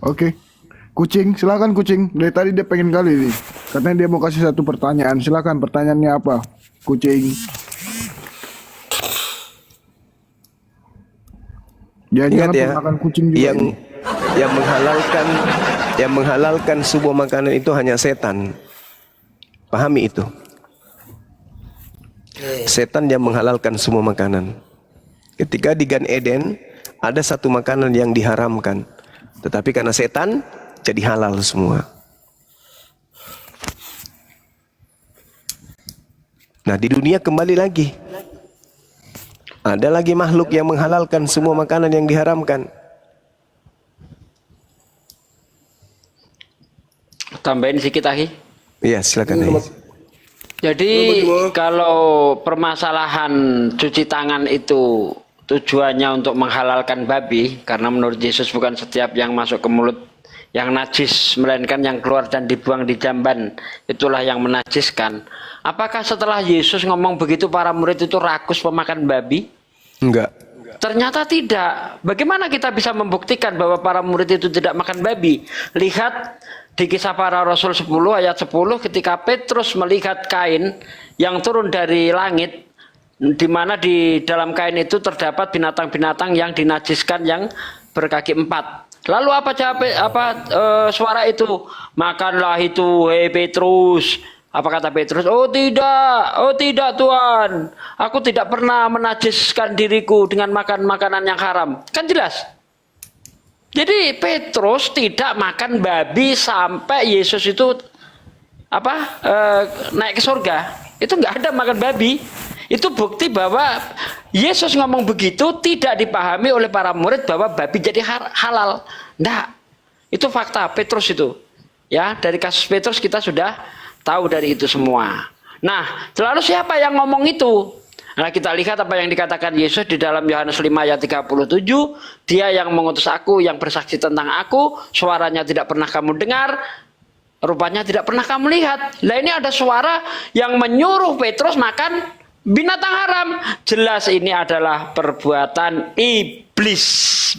Oke. Kucing, silakan kucing. Dari tadi dia pengen kali nih. Katanya dia mau kasih satu pertanyaan. Silakan, pertanyaannya apa? Kucing. Ingat ya, makan kucing juga yang menghalalkan sebuah makanan itu hanya setan. Pahami itu. Setan yang menghalalkan semua makanan. Ketika di Gan Eden ada satu makanan yang diharamkan, tetapi karena setan jadi halal semua. Nah, di dunia kembali lagi. Ada lagi makhluk yang menghalalkan semua makanan yang diharamkan. tambahin sedikit Ahi. Iya, silakan. Hai. Jadi kalau permasalahan cuci tangan itu tujuannya untuk menghalalkan babi, karena menurut Yesus bukan setiap yang masuk ke mulut yang najis, melainkan yang keluar dan dibuang di jamban, itulah yang menajiskan. Apakah setelah Yesus ngomong begitu para murid itu rakus pemakan babi? Enggak. Ternyata tidak. Bagaimana kita bisa membuktikan bahwa para murid itu tidak makan babi? Lihat di Kisah Para Rasul 10 ayat 10 ketika Petrus melihat kain yang turun dari langit, di mana di dalam kain itu terdapat binatang-binatang yang dinajiskan yang berkaki 4. Lalu apa jawab suara itu? Makanlah itu, hei Petrus. Apa kata Petrus? Oh tidak Tuhan. Aku tidak pernah menajiskan diriku dengan makan makanan yang haram. Kan jelas. Jadi Petrus tidak makan babi sampai Yesus itu naik ke surga. Itu nggak ada makan babi. Itu bukti bahwa Yesus ngomong begitu tidak dipahami oleh para murid bahwa babi jadi halal. Nggak. Itu fakta Petrus itu. Ya, dari kasus Petrus kita sudah tahu dari itu semua. Nah, lalu siapa yang ngomong itu? Nah, kita lihat apa yang dikatakan Yesus di dalam Yohanes 5 ayat 37. Dia yang mengutus aku, yang bersaksi tentang aku, suaranya tidak pernah kamu dengar, rupanya tidak pernah kamu lihat. Nah, ini ada suara yang menyuruh Petrus makan binatang haram. Jelas ini adalah perbuatan iblis.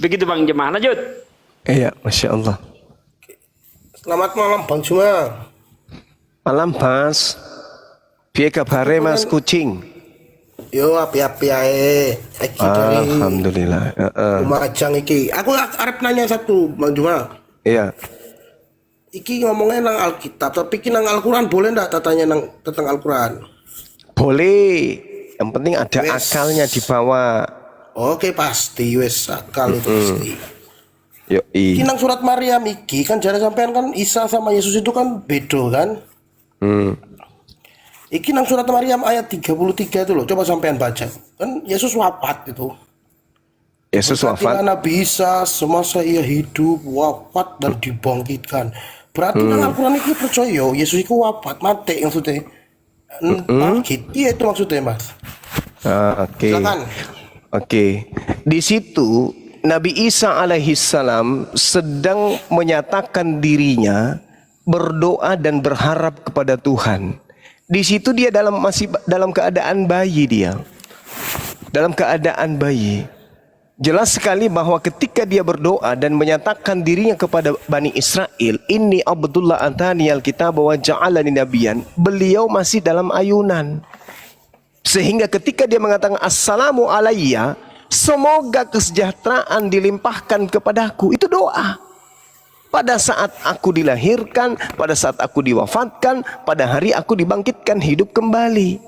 Begitu Bang Jemaah. Lanjut. Iya, Masya Allah. Selamat malam Bang Juma. Malam Mas. Piye kabare Mas Kucing? Yo api-api ae. Iki dari Alhamdulillah. Lumajang iki. Aku arep nanya satu Bang Juma. Iya. Iki ngomongnya nang Alkitab, tapi iki nang Al-Quran boleh ndak tanya tentang Al-Quran? Boleh. Yang penting ada Wes. akalnya dibawa. Oke pasti wes akal itu pasti. Yoi. Iki nang surat Maryam iki kan jare sampean kan Isa sama Yesus itu kan beda kan? Iki nang surat Maryam ayat 33 itu loh, coba sampean baca. Kan Yesus wafat itu. Yesus Ketika wafat. Nabi Isa semasa ia hidup wafat dan dibangkitkan. Berarti nang Al-Quran iki percaya Yesus itu wafat, mati maksudnya. Bangkit. Iya itu maksudnya Mas. Oke. Silakan. Oke. Di situ Nabi Isa alaihissalam sedang menyatakan dirinya berdoa dan berharap kepada Tuhan. Di situ dia masih dalam keadaan bayi dia. Dalam keadaan bayi. Jelas sekali bahwa ketika dia berdoa dan menyatakan dirinya kepada Bani Israel, inni Abdullah atani alkitab wa ja'alani nabiyan, beliau masih dalam ayunan. Sehingga ketika dia mengatakan assalamu alayya, semoga kesejahteraan dilimpahkan kepadaku, itu doa. Pada saat aku dilahirkan, pada saat aku diwafatkan, pada hari aku dibangkitkan hidup kembali.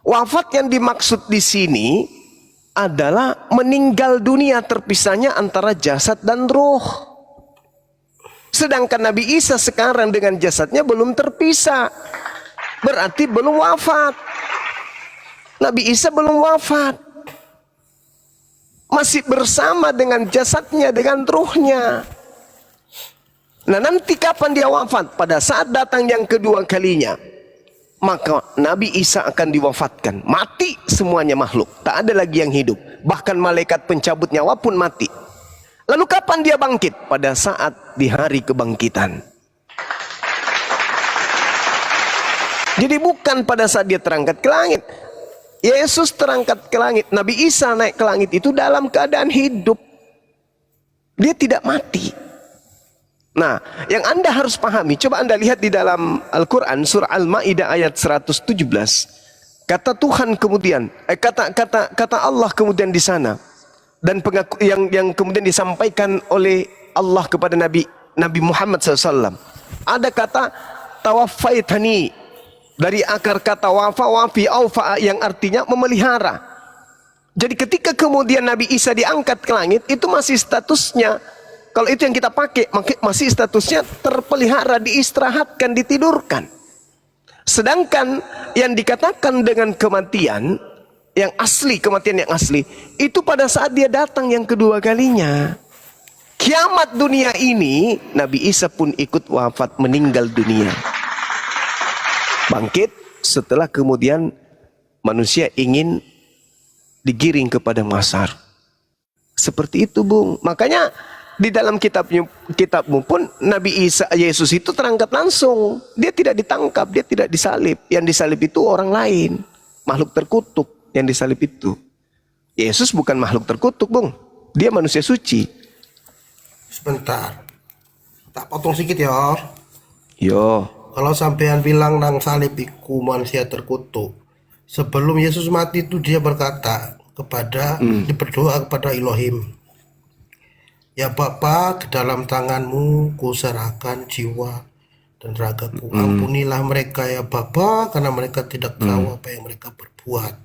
Wafat yang dimaksud di sini adalah meninggal dunia, terpisahnya antara jasad dan roh. Sedangkan Nabi Isa sekarang dengan jasadnya belum terpisah, berarti belum wafat. Nabi Isa belum wafat, masih bersama dengan jasadnya, dengan ruhnya. Nah nanti kapan dia wafat? Pada saat datang yang kedua kalinya, maka Nabi Isa akan diwafatkan. Mati semuanya makhluk, tak ada lagi yang hidup. Bahkan malaikat pencabut nyawa pun mati. Lalu kapan dia bangkit? Pada saat di hari kebangkitan. Jadi bukan pada saat dia terangkat ke langit. Yesus terangkat ke langit, Nabi Isa naik ke langit itu dalam keadaan hidup. Dia tidak mati. Nah, yang Anda harus pahami, coba Anda lihat di dalam Al-Quran surah Al-Ma'idah ayat 117. Kata Tuhan kemudian, kata Allah kemudian di sana, dan yang kemudian disampaikan oleh Allah kepada Nabi Muhammad SAW. Ada kata tawaffaitani, dari akar kata wafi aufa, yang artinya memelihara. Jadi ketika kemudian Nabi Isa diangkat ke langit, itu masih statusnya, kalau itu yang kita pakai, masih statusnya terpelihara, diistirahatkan, ditidurkan. Sedangkan yang dikatakan dengan kematian yang asli, kematian yang asli, itu pada saat dia datang yang kedua kalinya. kiamat dunia ini, Nabi Isa pun ikut wafat, meninggal dunia. Bangkit setelah kemudian manusia ingin digiring kepada mahsyar. Seperti itu, Bung. Makanya di dalam kitabmu pun Nabi Isa, Yesus itu terangkat langsung. Dia tidak ditangkap, dia tidak disalib. Yang disalib itu orang lain, makhluk terkutuk yang disalib itu. Yesus bukan makhluk terkutuk, Bung. Dia manusia suci. Sebentar. Tak potong sedikit ya. Yo. Kalau sampean bilang nang salib iku manusia terkutuk, sebelum Yesus mati itu dia berkata kepada berdoa kepada Elohim. Ya Bapa, ke dalam tanganmu ku serahkan jiwa dan ragaku. Ampunilah mereka ya Bapa, karena mereka tidak tahu apa yang mereka berbuat.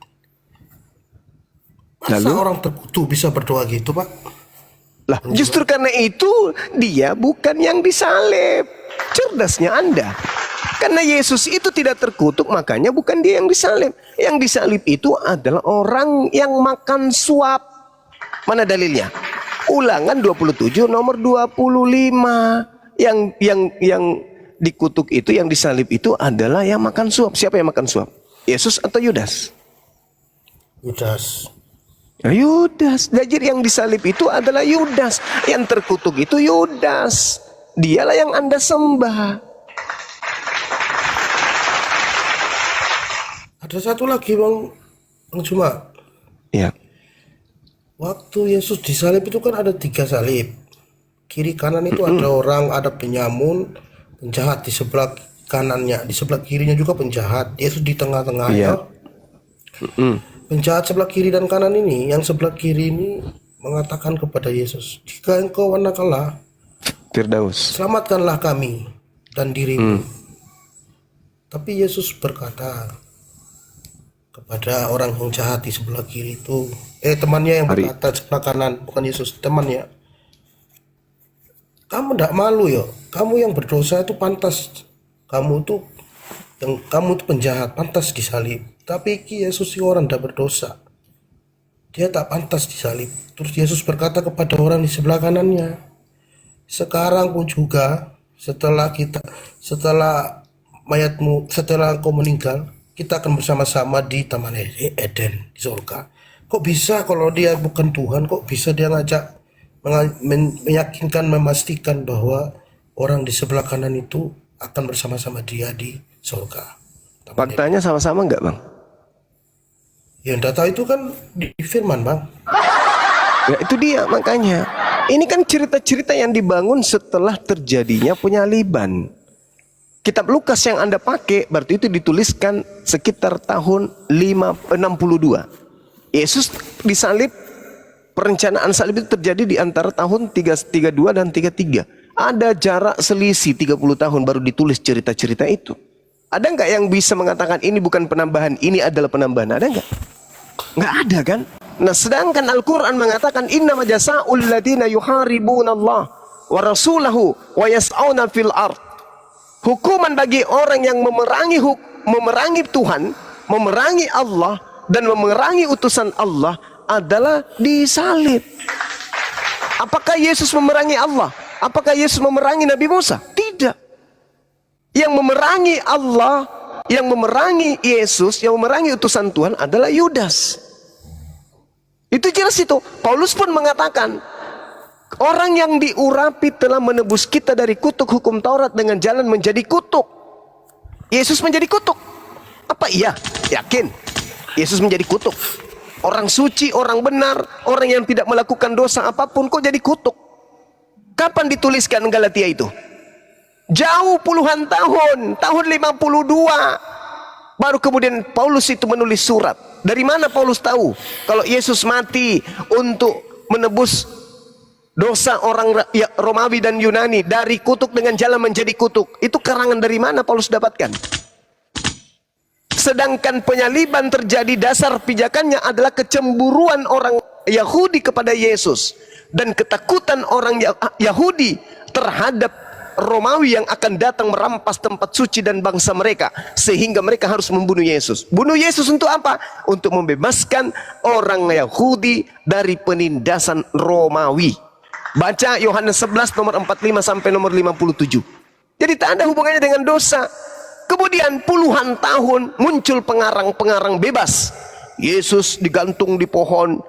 Masa Lalu? orang terkutuk bisa berdoa gitu, Pak? Lah, justru karena itu dia bukan yang disalib. Cerdasnya Anda. Karena Yesus itu tidak terkutuk, makanya bukan dia yang disalib. Yang disalib itu adalah orang yang makan suap. Mana dalilnya? Ulangan 27 nomor 25. Yang dikutuk itu, yang disalib itu adalah yang makan suap. Siapa yang makan suap? Yesus atau Yudas? Yudas. Yudas. Jadi yang disalib itu adalah Yudas. Yang terkutuk itu Yudas. Dialah yang Anda sembah. Ada satu lagi Bang Juma. Ya. Waktu Yesus disalib itu kan ada 3 salib. Kiri kanan itu ada orang, ada penyamun, penjahat di sebelah kanannya, di sebelah kirinya juga penjahat. Yesus di tengah-tengahnya. Penjahat sebelah kiri dan kanan ini, yang sebelah kiri ini mengatakan kepada Yesus, jika engkau wanakalah, Firdaus. selamatkanlah kami dan dirimu. Tapi Yesus berkata kepada orang yang jahat di sebelah kiri itu, temannya yang berkata sebelah kanan, bukan Yesus, temannya, kamu tidak malu ya, kamu yang berdosa itu pantas, kamu tuh penjahat, pantas disalib. Tapi Yesus si orang tidak berdosa, dia tak pantas disalib. Terus Yesus berkata kepada orang di sebelah kanannya, sekarang pun juga setelah mayatmu, setelah engkau meninggal, kita akan bersama-sama di Taman Eden di surga. Kok bisa kalau dia bukan Tuhan, kok bisa dia ngajak meyakinkan, memastikan bahwa orang di sebelah kanan itu akan bersama-sama dia di surga? Faktanya sama-sama enggak, Bang? Yang data itu kan di firman, Bang. Ya itu dia makanya. Ini kan cerita-cerita yang dibangun setelah terjadinya penyaliban. Kitab Lukas yang Anda pakai berarti itu dituliskan sekitar tahun 62. Yesus disalib, perencanaan salib itu terjadi di antara tahun 332 dan 33. Ada jarak selisih 30 tahun baru ditulis cerita-cerita itu. Ada nggak yang bisa mengatakan ini bukan penambahan, ini adalah penambahan? Ada nggak? Nggak ada kan? Nah, sedangkan Al-Quran mengatakan innama jazaa'ul ladina yuharibuna Allah wa rasulahu wa yas'auna fil ard. Hukuman bagi orang yang memerangi Tuhan, memerangi Allah dan memerangi utusan Allah adalah disalib. Apakah Yesus memerangi Allah? Apakah Yesus memerangi Nabi Musa? Tidak. Yang memerangi Allah, yang memerangi Yesus, yang memerangi utusan Tuhan adalah Yudas. Itu jelas itu. Paulus pun mengatakan, orang yang diurapi telah menebus kita dari kutuk hukum Taurat dengan jalan menjadi kutuk. Yesus menjadi kutuk. Apa iya? Yakin? Yesus menjadi kutuk. Orang suci, orang benar, orang yang tidak melakukan dosa apapun kok jadi kutuk? Kapan dituliskan Galatia itu? Jauh puluhan tahun, tahun 52. Baru kemudian Paulus itu menulis surat. Dari mana Paulus tahu kalau Yesus mati untuk menebus dosa orang Romawi dan Yunani dari kutuk dengan jalan menjadi kutuk? Itu karangan dari mana Paulus dapatkan? Sedangkan penyaliban terjadi, dasar pijakannya adalah kecemburuan orang Yahudi kepada Yesus dan ketakutan orang Yahudi terhadap Romawi yang akan datang merampas tempat suci dan bangsa mereka, sehingga mereka harus membunuh Yesus. Bunuh Yesus untuk apa? Untuk membebaskan orang Yahudi dari penindasan Romawi. Baca Yohanes 11 nomor 45 sampai nomor 57. Jadi tak ada hubungannya dengan dosa. Kemudian puluhan tahun muncul pengarang-pengarang bebas. Yesus digantung di pohon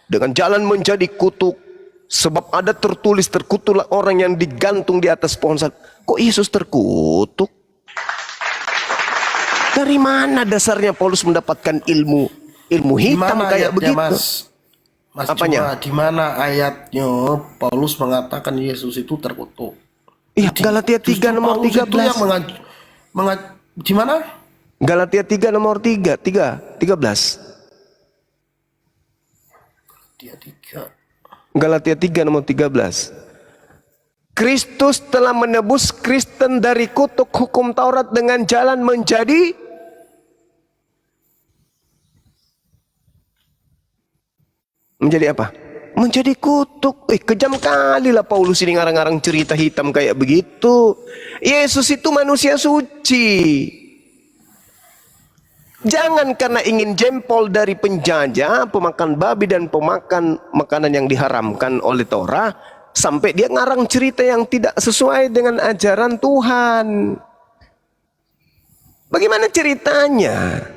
dengan jalan menjadi kutuk. Sebab ada terkutuklah orang yang digantung di atas pohon. Kok Yesus terkutuk? Dari mana dasarnya Paulus mendapatkan ilmu hitam kayak begitu? Mas Apanya? di mana ayatnya Paulus mengatakan Yesus itu terkutuk? Iya, Galatia 3 nomor Paulus 13. itu yang di mana? Galatia 3 nomor 13. Dia 3. Galatia 3 nomor 13. Kristus telah menebus Kristen dari kutuk hukum Taurat dengan jalan menjadi apa? Menjadi kutuk. Kejam kali lah Paulus ini ngarang-ngarang cerita hitam kayak begitu. Yesus itu manusia suci. Jangan karena ingin jempol dari penjajah, pemakan babi dan pemakan makanan yang diharamkan oleh Torah, sampai dia ngarang cerita yang tidak sesuai dengan ajaran Tuhan. Bagaimana ceritanya?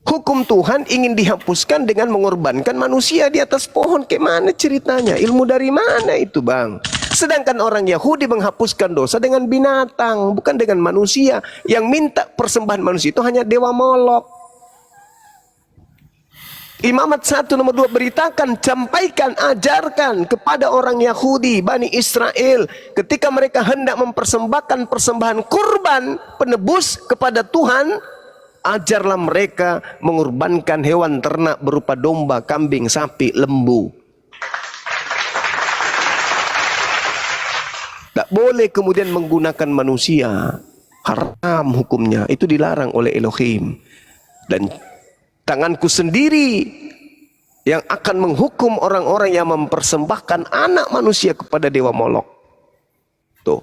Hukum Tuhan ingin dihapuskan dengan mengorbankan manusia di atas pohon. Kayak mana ceritanya? Ilmu dari mana itu, Bang? Sedangkan orang Yahudi menghapuskan dosa dengan binatang, bukan dengan manusia. Yang minta persembahan manusia itu hanya dewa Molok. Imamat 1 nomor 2 beritakan, sampaikan, ajarkan kepada orang Yahudi, Bani Israel, ketika mereka hendak mempersembahkan persembahan kurban penebus kepada Tuhan, ajarlah mereka mengorbankan hewan ternak berupa domba, kambing, sapi, lembu. Tak boleh kemudian menggunakan manusia. Haram hukumnya. Itu dilarang oleh Elohim. Dan tanganku sendiri yang akan menghukum orang-orang yang mempersembahkan anak manusia kepada dewa Molok. Tuh.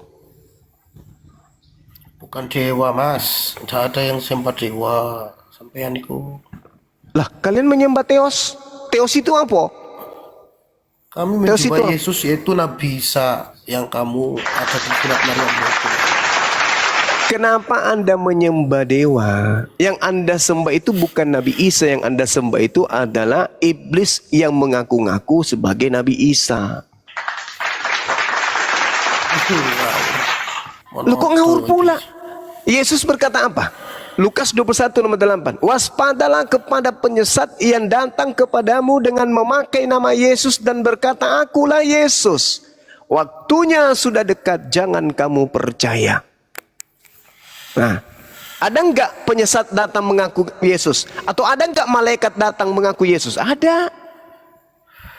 Bukan dewa, Mas. Tidak ada yang sembah dewa. Sampean itu. Lah, kalian menyembah Theos. Theos itu apa? Kami menyembah Yesus, yaitu Nabi Isa yang kamu ada di surat Maryam itu. Kenapa Anda menyembah dewa? Yang Anda sembah itu bukan Nabi Isa. Yang Anda sembah itu adalah iblis yang mengaku-ngaku sebagai Nabi Isa. Lu kok ngawur pula? Yesus berkata apa? Lukas 21 nomor 8. Waspadalah kepada penyesat yang datang kepadamu dengan memakai nama Yesus dan berkata, akulah Yesus. Waktunya sudah dekat, jangan kamu percaya. Nah, ada enggak penyesat datang mengaku Yesus? Atau ada enggak malaikat datang mengaku Yesus? Ada.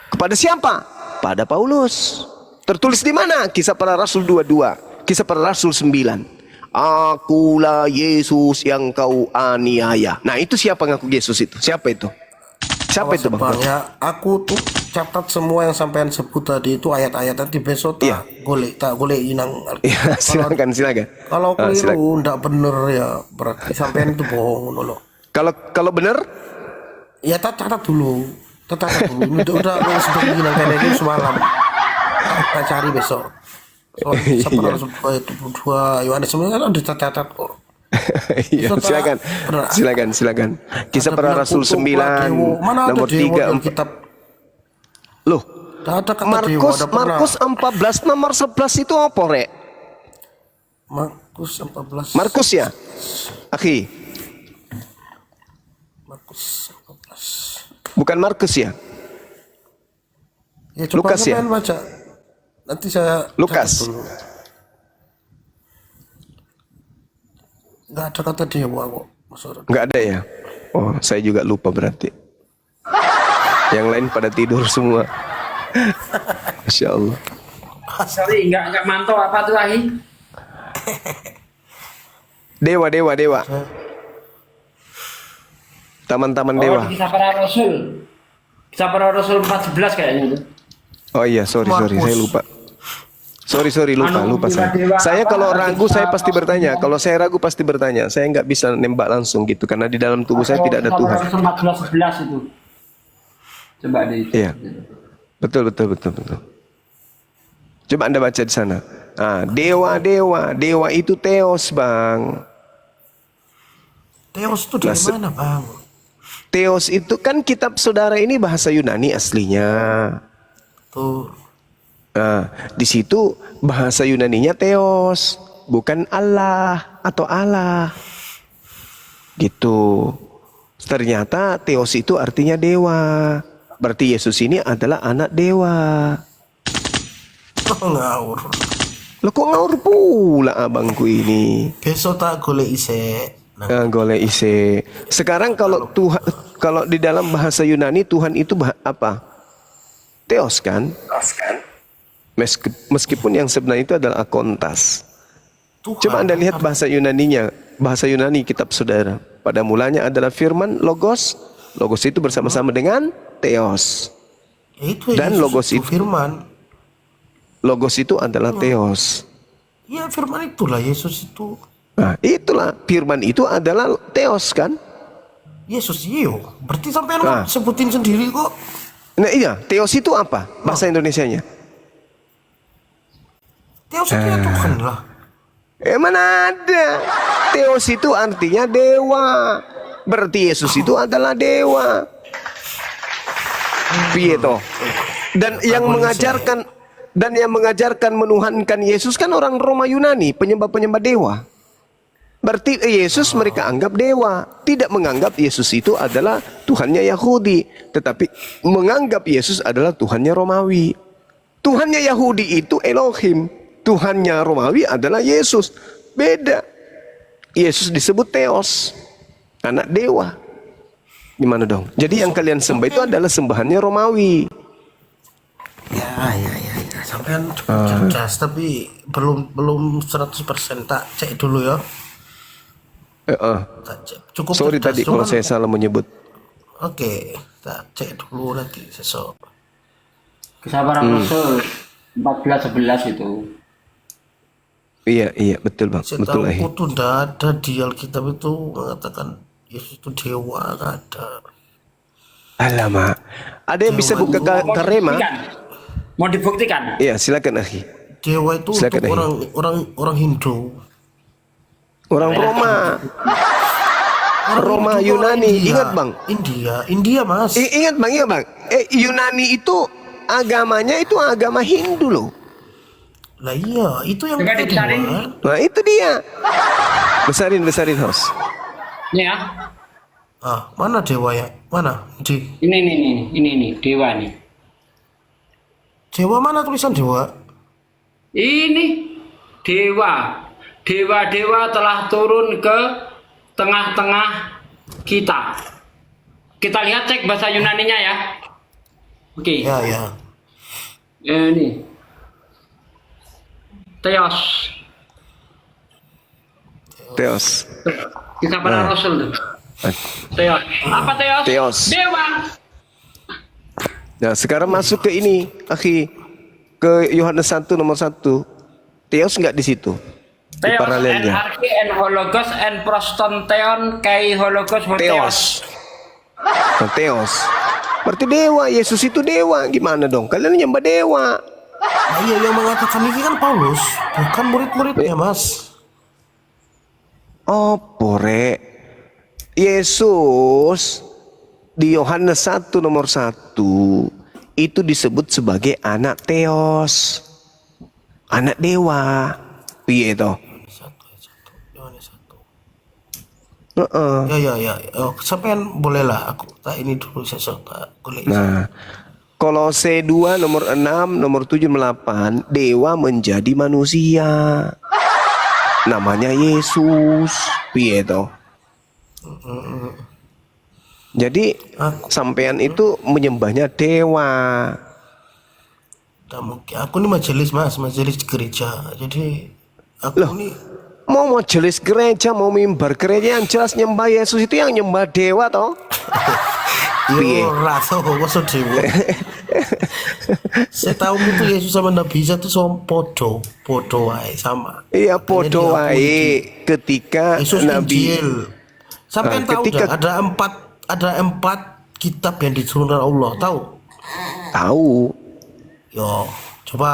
Kepada siapa? Pada Paulus. Tertulis di mana? Kisah Para Rasul 22. Kisah Para Rasul 9. Akulah Yesus yang kau aniaya. Nah, itu siapa ngaku Yesus itu? Siapa itu? Siapa itu, Bang? Aku tuh catat semua yang sampean sebut tadi itu ayat-ayat nanti besok tak boleh inang. Ya, silakan. Kalau keliru ndak bener ya berarti sampean itu bohong loh. Kalau bener? Ya catat dulu. Udah sebelum inang kayak gitu semalam. Kita cari besok. Seperti itu dua Yohanes sebenarnya kan dicatat kok. Iya, silakan. Kisah Para Rasul 9 nomor 3 kitab. Loh, Ada kata Markus 14 nomor 11 itu apa, Rek? Markus 14. Markus ya? Akhi. Markus 14. Bukan Markus ya? Ya coba Lukas ya? baca. Nanti saya Lukas. Nggak ada kata dewa kok. Nggak ada ya? Oh, saya juga lupa berarti. Yang lain pada tidur semua. Masya Allah. Sorry, nggak mantau apa tuh, Ahi? Dewa. Taman-taman dewa. Kisah Para Rasul. Kisah Para Rasul 14 kayaknya itu. Oh iya, sorry, saya lupa. Sorry, lupa saya. Saya kalau ragu saya pasti bertanya. Kalau saya ragu pasti bertanya. Saya nggak bisa nembak langsung gitu karena di dalam tubuh saya tidak ada Tuhan. 14 itu. Coba deh. Iya. Betul. Coba Anda baca di sana. Dewa itu Theos, Bang. Theos itu dari mana, Bang? Theos itu kan kitab saudara ini bahasa Yunani aslinya. Tuh. Nah, di situ bahasa Yunaninya Theos, bukan Allah atau Allah. Gitu. Ternyata Theos itu artinya dewa. Berarti Yesus ini adalah anak dewa. Ngawur. Loh kok ngawur pula abangku ini? Besok tak golek ise. Golek ise. Sekarang kalau Tuhan, kalau di dalam bahasa Yunani Tuhan itu apa? Theos kan? Meskipun yang sebenarnya itu adalah akontas. Tuhan. Coba Anda lihat bahasa Yunaninya, bahasa Yunani kitab saudara. Pada mulanya adalah firman logos. Logos itu bersama-sama dengan Theos. Ya itu Dan Yesus logos itu firman. Logos itu adalah Theos. Ya firman itulah Yesus itu. Nah, itulah firman itu adalah Theos kan? Yesus iyo. Berarti sampai sebutin sendiri kok. Nah iya, Theos itu apa? Bahasa Indonesianya? Theos itu ya Tuhan lah. Mana ada? Theos itu artinya dewa. Berarti Yesus itu adalah dewa. Piye toh? Dan yang mengajarkan menuhankan Yesus kan orang Roma Yunani, penyembah-penyembah dewa. Berarti Yesus mereka anggap dewa, tidak menganggap Yesus itu adalah Tuhannya Yahudi, tetapi menganggap Yesus adalah Tuhannya Romawi. Tuhannya Yahudi itu Elohim, Tuhannya Romawi adalah Yesus. Beda. Yesus disebut Theos, anak dewa. Gimana dong? Jadi yang kalian sembah itu adalah sembahannya Romawi. Ya. Sampean cukup cerdas, tapi belum 100%. Tak cek dulu ya. Tak cek. Cukup Sorry cerdas, tadi kalau saya salah menyebut. Oke, tak cek dulu nanti sesok. Kesabaran Rasul 14:11 itu. Iya, betul Bang. Betul Setahu aku tuh tidak ada di Alkitab itu mengatakan Yesus itu dewa, nggak ada. Alamak. Ada yang bisa buka Karema? Mau dibuktikan? Iya, silakan akhi. Dewa itu Silakan, untuk orang Hindu. Orang Roma. Roma Hindu, Yunani. India. Ingat Bang. India Mas. Ingat Bang. Yunani itu agamanya itu agama Hindu loh. Lah iya, itu yang Coba dibesarin. Nah itu dia. Besarin host. Ini ya. Mana dewa ya? Mana? Ini dewa nih. Dewa mana tulisan dewa? Ini dewa. Dewa-dewa telah turun ke tengah-tengah kita. Kita lihat cek bahasa Yunaninya ya. Oke. Ya. Ini. Theos. Kita pada Rasul tuh. Theos. Apa Theos? Theos. Dewa. Nah sekarang masuk ke ini, akhi, ke Yohanes 1 nomor 1. Theos nggak di situ? Di Theos, paralelnya. archi, hologos, prostonteon, kai hologos, Theos. Nah, Theos. Berarti dewa. Yesus itu dewa. Gimana dong? Kalian nyembah dewa. Nah, iya yang mengatakan ini kan Paulus, bukan murid-muridnya Mas. Oh, pore. Yesus di Yohanes 1 nomor 1 itu disebut sebagai anak Theos. Anak dewa. Piye toh? Ya. Oh, sampean bolehlah aku tak ini dulu sesok tak boleh. Nah, Kolose 2 nomor 6 nomor 7 8 dewa menjadi manusia. Namanya Yesus. Piye toh? Jadi sampean itu menyembahnya dewa. Tak mungkin. Aku ini majelis Mas, majelis gereja. Jadi aku ini Mau majelis gereja, mau mimbar gereja yang jelas nyembah Yesus itu yang nyembah dewa toh? yo rasa kok dewa. Saya tahu itu Yesus sama Nabi Isa itu sama podo wae sama. Iya podo wae ketika Yesus Nabi Injil. Sampai tahu ketika ada empat kitab yang diturunkan Allah, tahu? tahu Yo, coba.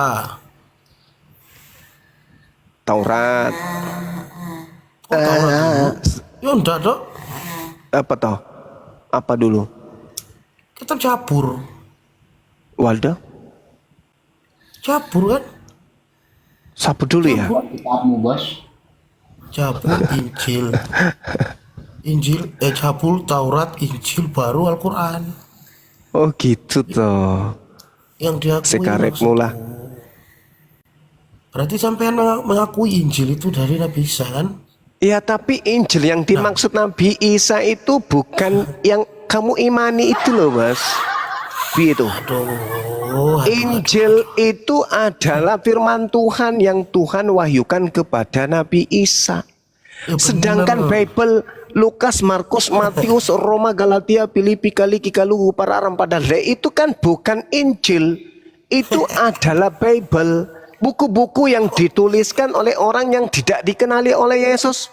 Taurat. Oh, Taurat dulu. Ya enggak dok. Apa toh? Apa dulu? Kitab Jabur. Waldo? Jabur kan? Sapu dulu ya? Kamu bos. Jabur, Jabur, Taurat, Injil, baru Al-Quran. Oh gitu toh. Yang diakui Sekarek maksudku. mula. Berarti sampean mengakui Injil itu dari Nabi Isa kan? Ya tapi Injil yang dimaksud Nabi Isa itu bukan yang kamu imani itu loh mas. Itu. Injil itu adalah firman Tuhan yang Tuhan wahyukan kepada Nabi Isa. Ya, Sedangkan Bible Lukas, Markus, Matius, Roma, Galatia, Filipi, Kaliki, Pararam, Padahal itu kan bukan Injil. Itu adalah Bible. Buku-buku yang dituliskan oleh orang yang tidak dikenali oleh Yesus.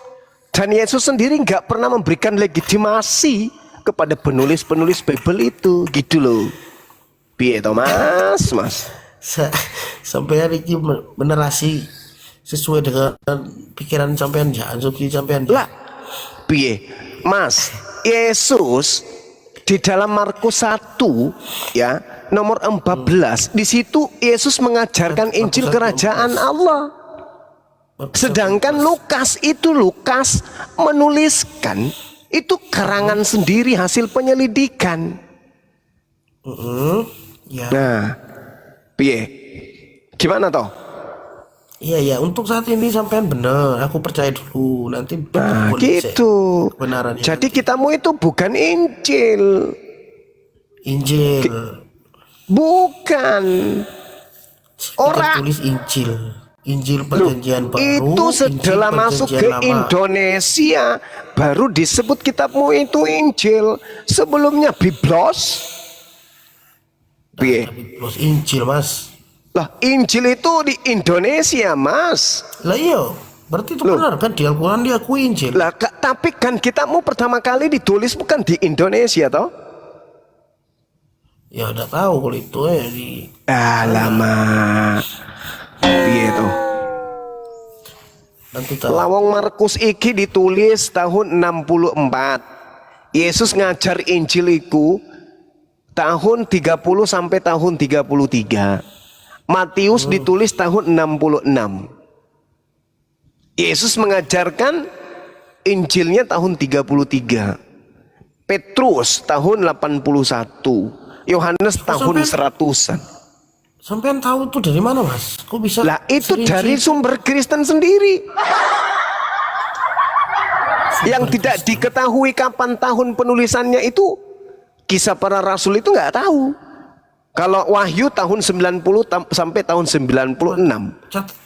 Dan Yesus sendiri nggak pernah memberikan legitimasi kepada penulis-penulis Bible itu. Gitu loh. Piye toh mas? Sampean iki menerasi sesuai dengan pikiran sampean ya, asumsi sampean. Lah, piye? Mas, Yesus di dalam Markus 1 ya, nomor 14, di situ Yesus mengajarkan Injil kerajaan Allah. Sedangkan Lukas menuliskan itu karangan sendiri hasil penyelidikan. Ya. Nah, piye? Gimana toh? Iya, untuk saat ini sampean benar, aku percaya dulu. Nanti Nah, gitu. kebenarannya. Jadi kitamu itu bukan Injil. Injil. Bukan. Orang tulis Injil perjanjian baru. Itu setelah Injil masuk perjanjian ke lama. Indonesia baru disebut kitabmu itu Injil. Sebelumnya Biblos. Piye? Terus Injil mas. Lah Injil itu di Indonesia mas. Lah iya, berarti itu benar kan di Al-Quran diakui Injil. Lah tapi kan kitabmu pertama kali ditulis bukan di Indonesia toh? Ya udah tahu kalau itu ya di. Alamak. Piye toh? Nanti tahu. Lawang Markus iki ditulis tahun 64. Yesus ngajar Injil iku tahun 30 sampai tahun 33. Matius ditulis tahun 66. Yesus mengajarkan Injilnya tahun 33. Petrus tahun 81. Yohanes tahun 100-an. Sampean tahu tuh dari mana mas? Kok bisa? Lah itu sering dari sih? sumber Kristen sendiri. Yang tidak diketahui kapan tahun penulisannya itu, Kisah Para Rasul itu nggak tahu. Kalau Wahyu tahun 90 sampai tahun 96.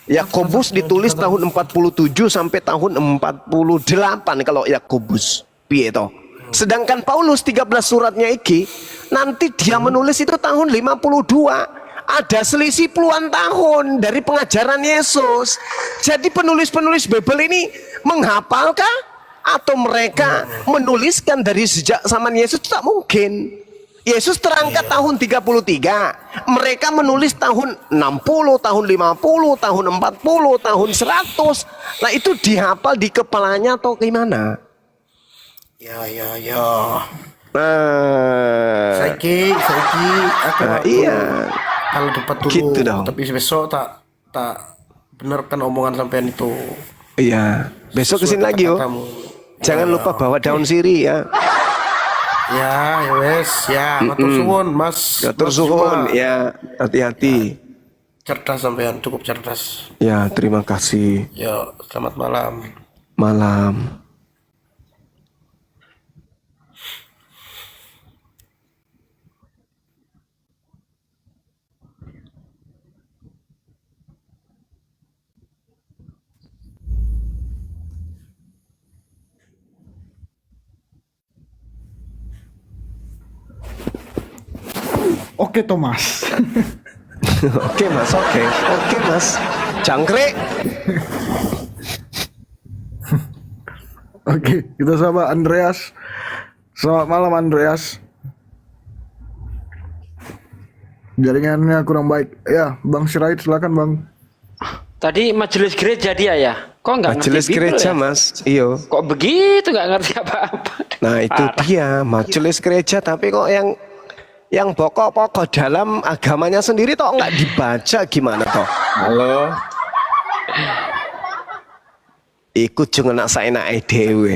Yakobus ditulis tahun 47 sampai tahun 48 kalau Yakobus. Piye toh? Sedangkan Paulus 13 suratnya iki nanti dia menulis itu tahun 52. Ada selisih puluhan tahun dari pengajaran Yesus. Jadi penulis-penulis Bible ini menghafalkah atau mereka menuliskan dari sejak zaman Yesus? Tak mungkin. Yesus terangkat tahun 33. Mereka menulis tahun 60, tahun 50, tahun 40, tahun 100. Nah itu dihafal di kepalanya atau gimana? Ya. Nah, Saiki aku iya. kalau dapat dulu. Gitu dong. Tapi besok tak benarkan omongan sampean itu. Iya. Besok kesini lagi yo. Kata-katamu. Jangan lupa bawa daun sirih ya. Ya wes ya. Matur suwun mas. Atur Mas suwun Juma. ya. Hati-hati. Cerdas sampean, cukup cerdas. Ya, terima kasih. Ya, selamat malam. Malam. Oke Thomas. Oke mas, oke mas. Jangkrik. Oke, kita sama Andreas. Selamat malam Andreas. Jaringannya kurang baik. Ya, Bang Sirait silakan Bang. Tadi majelis gereja dia ya? Kok nggak ngerti Majelis Bible gereja, ya? Mas. Iyo. Kok begitu nggak ngerti apa-apa? Nah, itu Parah. dia, majelis gereja, tapi kok yang pokok-pokok dalam agamanya sendiri toh nggak dibaca, gimana toh? Halo. Ikut juga nak saya naik dewe.